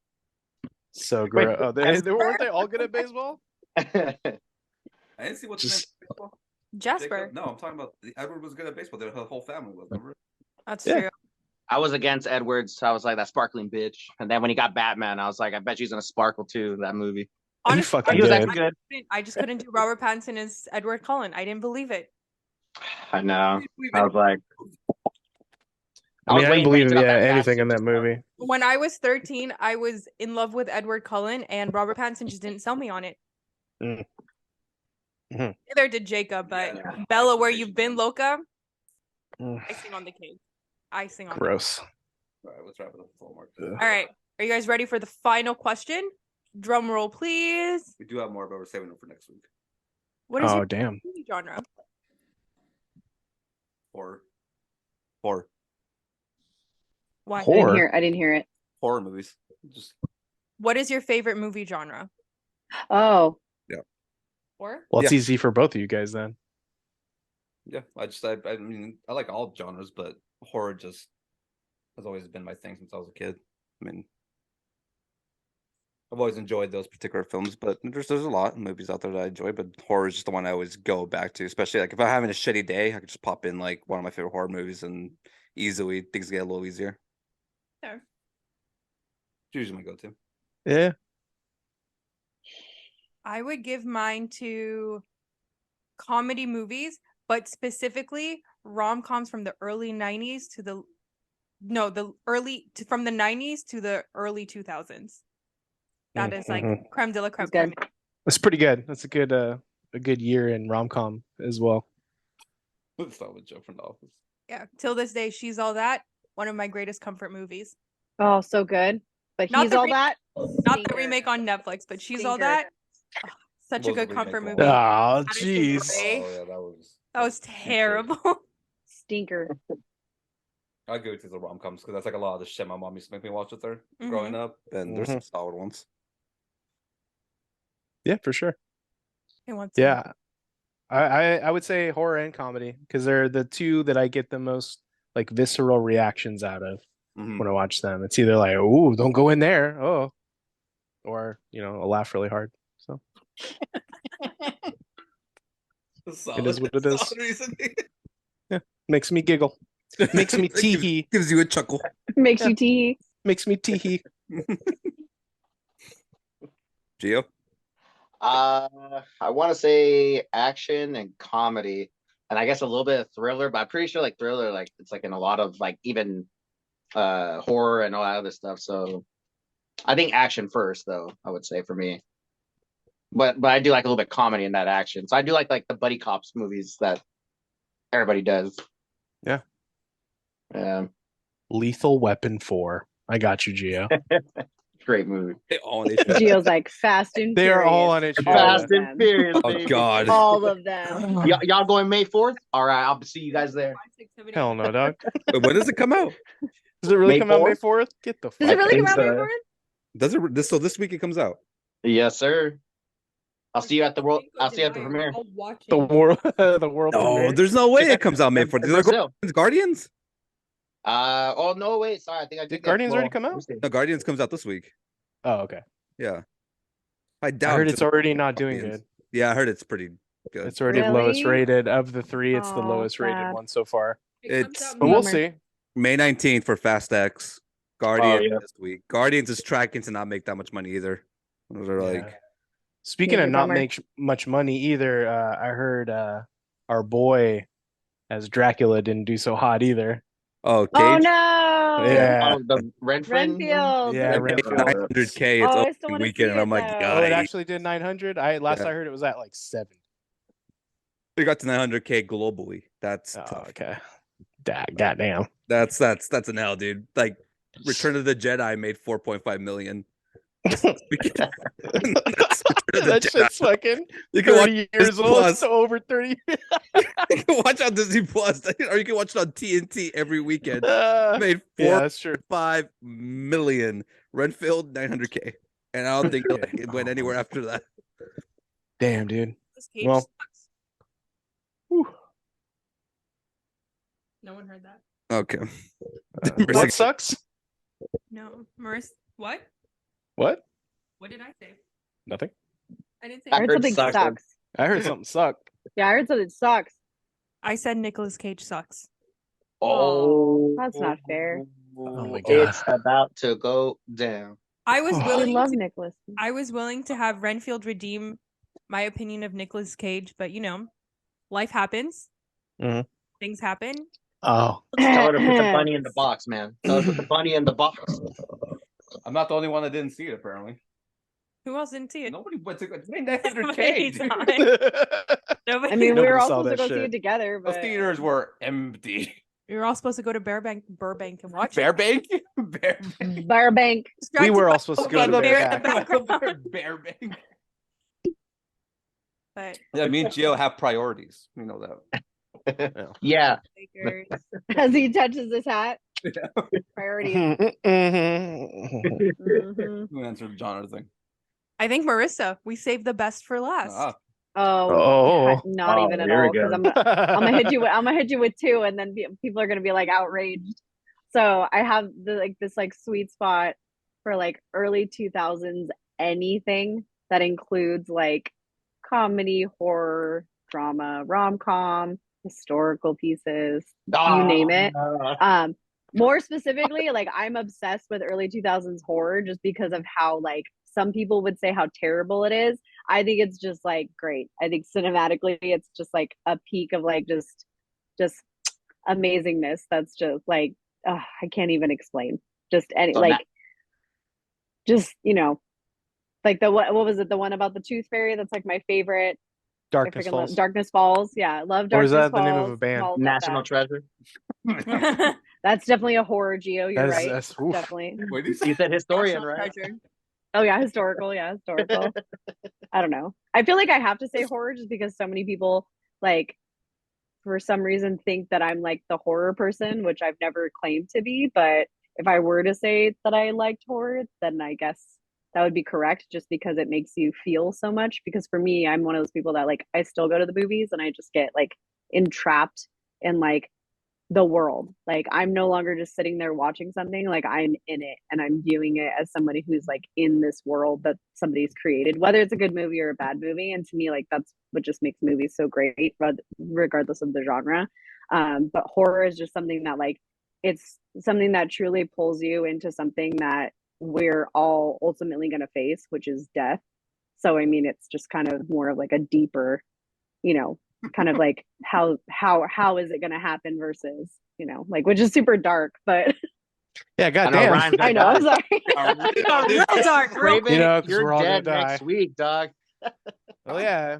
So gross. Oh, weren't they all good at baseball? I didn't see what's Just- in baseball. Jasper. Jacob? No, I'm talking about Edward was good at baseball. Their whole family was. Remember? That's Yeah. true. I was against Edwards. So I was like, that sparkling bitch. And then when he got Batman, I was like, I bet she's gonna sparkle too, that movie. Honestly, fucking He was did. actually good. I just couldn't do Robert Pattinson as Edward Cullen. I didn't believe it. I know. I was like, I mean, I didn't waiting for believe you to drop that anything fast in that just now. movie. When I was 13, I was in love with Edward Cullen, and Robert Pattinson just didn't sell me on it. Mm. Neither did Jacob, but Yeah. Bella, where you've been, Loca, Mm. icing on the cake. Icing on Gross. All right, let's wrap it up. With homework. the cake. All right. Are you guys ready for the final question? Drum roll, please. We do have more, but we're saving them for next week. What is Oh your damn. movie genre? Horror Why? Horror. I didn't hear it. movies. Just What is your favorite movie genre? Oh, Horror? Well, it's Yeah. easy for both of you guys then. yeah. I mean, I like all genres, but horror just has always been my thing since I was a kid. I mean, I've always enjoyed those particular films, but there's a lot of movies out there that I enjoy, but horror is just the one I always go back to, especially like if I'm having a shitty day, I could just pop in like one of my favorite horror movies and easily things get a little easier. Fair. It's usually my go-to. Yeah. I would give mine to comedy movies, but specifically rom-coms from the early 90s to the from the 90s to the early 2000s. That is like Mhm. creme de la creme. That's good. creme. That's pretty good. That's a good year in rom-com as well. Let's start with Joe from The Office. Yeah, till this day, She's All That, one of my greatest comfort movies. oh, so good. But Not he's the all re- that. Not the Stinker. remake on Netflix, but She's All Stinker. That. Oh, such a What was good the comfort remake movie. on? Oh, Addison jeez. Rae. Oh yeah, that was That was terrible. Stinker. I go to the rom-coms because that's like a lot of the shit my mom used to make me watch with her growing up, and there's some solid ones. Yeah, for sure. Who wants to- Yeah. I would say horror and comedy because they're the two that I get the most like visceral reactions out of Mhm. when I watch them. It's either like, "Oh, don't go in there," oh, or I'll laugh really hard. So it is what it is. Solid reasoning. Makes me giggle. Makes me Gives- tee-hee. Gives you a chuckle. Makes Yeah. you tee. Makes me tee-hee. Gio? I want to say action and comedy, and I guess a little bit of thriller, but I'm pretty sure like thriller, like it's like in a lot of like even horror and all that other stuff. So I think action first, though, I would say for me. But I do like a little bit of comedy in that action. So I do like the buddy cops movies that everybody does. Yeah. Yeah. Lethal Weapon 4. I got you, Gio. Great movie. Oh, and they- Gio's like Fast and They are all on Furious. it. All Fast of and them. Furious. Oh, baby. God. All of them. Y'all going May 4th? All right, I'll see you guys there. 5, 6, 7, 8. Hell no, dog. Wait, when does it come out? Does it really May come out May 4th? 4th? Get the fuck Does it really think come out May so. 4th? Does it? So this week it comes out. Yes, sir. I'll see you at the world. I'll see you at the premiere. I'll watch the it. world the world No, premiere? there's no way it comes out May 4th. In These are Brazil. Guardians? Oh no, wait, sorry. I think I Did Guardians already come out? let me see. No, Guardians comes out this week. Oh, okay. Yeah. I I doubt heard it's already not doing Guardians. good. Yeah, I heard it's pretty good. It's already lowest Really? rated of the three. It's the Oh, lowest rated sad. one so far. It comes It's- out But May- we'll Bummer. see. May 19th for Fast X. Guardians yeah. this week. Guardians is tracking to not make that much money either. Those are Yeah. like Speaking of Major not bummer. make much money either, I heard our boy as Dracula didn't do so hot either. oh, Oh Cage. no. Yeah. Oh, the Renfriend. Renfield. Yeah, They Renfield. paid 900K. It's Oh, I opening still wanna weekend, see and I'm it, like, though. Oh, it yikes. actually did 900. I Yeah. heard it was at like 7. They got to 900K globally. That's Oh, tough. okay. Goddamn. That's an L, dude. Like Return of the Jedi made 4.5 million. That's Return of the That Jedi. shit's fucking You can watch 30 years Disney old. Plus. So over 30. You can watch on Disney Plus, or you can watch it on TNT every weekend. Made Yeah, that's true. 4.5 million. Renfield 900K, and I don't think like, it went anywhere after that. Damn, dude. This Cage Well- sucks. Whew. No one heard that. Okay. What sucks? No, Marissa. What? What? What did I say? Nothing. I didn't say. I I heard heard something sucks. sucks. I heard something sucked. Yeah, I heard something sucks. I said Nicolas Cage sucks. Oh, That's not fair. Oh my God. It's about to go down. I was Oh. We willing love to, Nicholas. I was willing to have Renfield redeem my opinion of Nicolas Cage, but life happens. Mhm. Things happen. Oh, Tell her to put the bunny in the box, man. Tell her to put the bunny in the box. I'm not the only one that didn't see it, apparently. Who else didn't see it? Nobody went to Nicolas But Cage. he's not. Nobody. I mean, we Nobody were all saw supposed to that go see shit. it together, Those but theaters were empty. We were all supposed to go to Burbank and watch Bearbank? Bearbank. Burbank. it. We were Distracted all supposed to go by to the bear in Bear the background. Bearbank. But Yeah, me and Gio have priorities. You know that. Yeah. Lakers. As he touches his hat. Priorities. Mhm. Mhm. Who answered the genre thing? I think Marissa. We saved the best for last. Ah, Oh, not Oh, even at here we all. Because go. I'm gonna hit you. I'm gonna hit you with two, and then people are gonna be like outraged. So I have this sweet spot for like early 2000s anything that includes like comedy, horror, drama, rom-com, historical pieces, you name it. More specifically, like I'm obsessed with early 2000s horror just because of how like some people would say how terrible it is. I think it's just like great. I think cinematically it's just like a peak of like just amazingness. That's just like I can't even explain. Just any So like just like what was it, the one about the tooth fairy that's like my favorite. Darkness I freaking love Falls. Darkness Falls. Yeah, I love Or is Darkness that the name of Falls. a band? Falls like National that. Treasure. That's definitely a horror, Geo. You're right. That's oof. Definitely. what did you say? You said historian, National right? treasure. Oh yeah, historical. Yeah, historical. I don't know. I feel like I have to say horror just because so many people like for some reason think that I'm like the horror person, which I've never claimed to be. But if I were to say that I liked horror, then I guess that would be correct just because it makes you feel so much. Because for me, I'm one of those people that like I still go to the movies and I just get like entrapped in like the world. Like I'm no longer just sitting there watching something, like I'm in it and I'm viewing it as somebody who's like in this world that somebody's created, whether it's a good movie or a bad movie. And to me, like that's what just makes movies so great, regardless of the genre. But horror is just something that like it's something that truly pulls you into something that we're all ultimately going to face, which is death. So I mean, it's just kind of more of like a deeper, kind of like how is it going to happen versus like, which is super dark, but Yeah, I know goddamn. Ryan's I know, I'm sorry. Real dark. Real Raven, You know, 'cause you're we're all gonna dead next die. week, dog. Oh yeah.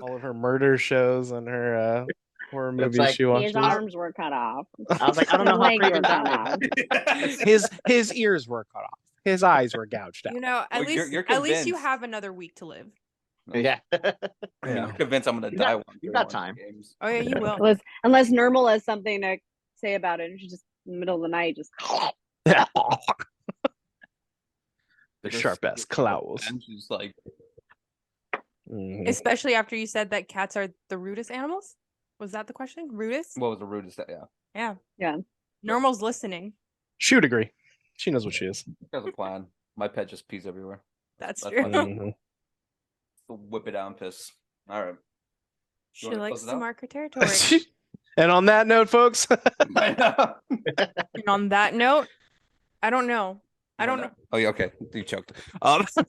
All of her murder shows and her horror movies like she His watches. arms were cut off. I was like, I don't know His how legs were Raven cut died. off. His ears were cut off. His eyes were gouged out. At Well, least you're at least you convinced. have another week to live. Yeah. I mean, I'm convinced I'm gonna You die got- one. you during got one of time. the games. Oh yeah, you will. Unless Normal has something to say about it, and she's just in the middle of the night, just The Just- sharp ass claws. And she's like, Mhm. Especially after you said that cats are the rudest animals. Was that the question? Rudest? what was the rudest? Yeah, Yeah. Yeah. Normal's listening. She would agree. She knows what she is. there's a plan. My pet just pees everywhere. That's That's true. fine. Mhm. Whip it down, piss. All right. She wanna likes close it to out? mark her territory. And on that note, folks, And on that note, I don't know. I don't know. Oh yeah, okay. You choked.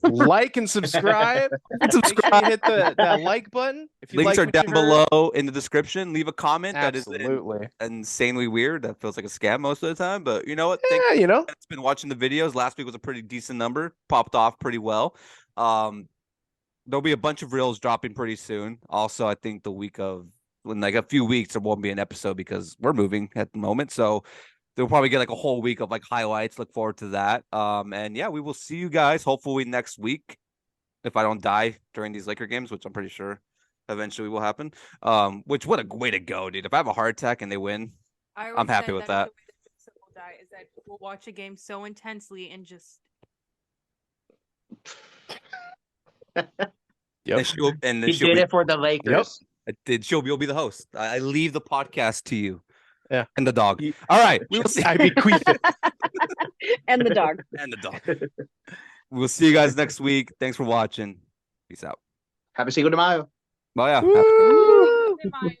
like and subscribe. Make sure you hit that like button. If you Links like are what you down heard. below in the description. Leave a comment Absolutely. that is insanely weird. That feels like a scam most of the time. But you know what? Yeah, you know. That's been watching the videos. Last week was a pretty decent number. Popped off pretty well. There'll be a bunch of reels dropping pretty soon. Also, I think the week of in like a few weeks there won't be an episode because we're moving at the moment. So they'll probably get like a whole week of like highlights. Look forward to that. And yeah, we will see you guys hopefully next week. If I don't die during these Laker games, which I'm pretty sure eventually will happen. Which what a way to go, dude. If I have a heart attack and they win, I I'm always happy said with the that. way that Joseph will die is that we'll watch a game so intensely and just Yep. and then He she'll did be, it for the Lakers. you'll be the host. I leave the podcast to you. Yeah. And the dog. You- All right. We will see. I bequeath it. and the dog. And the dog. We'll see you guys next week. Thanks for watching. Peace out. Happy Cinco de Mayo. Oh yeah. Woo! Goodbye.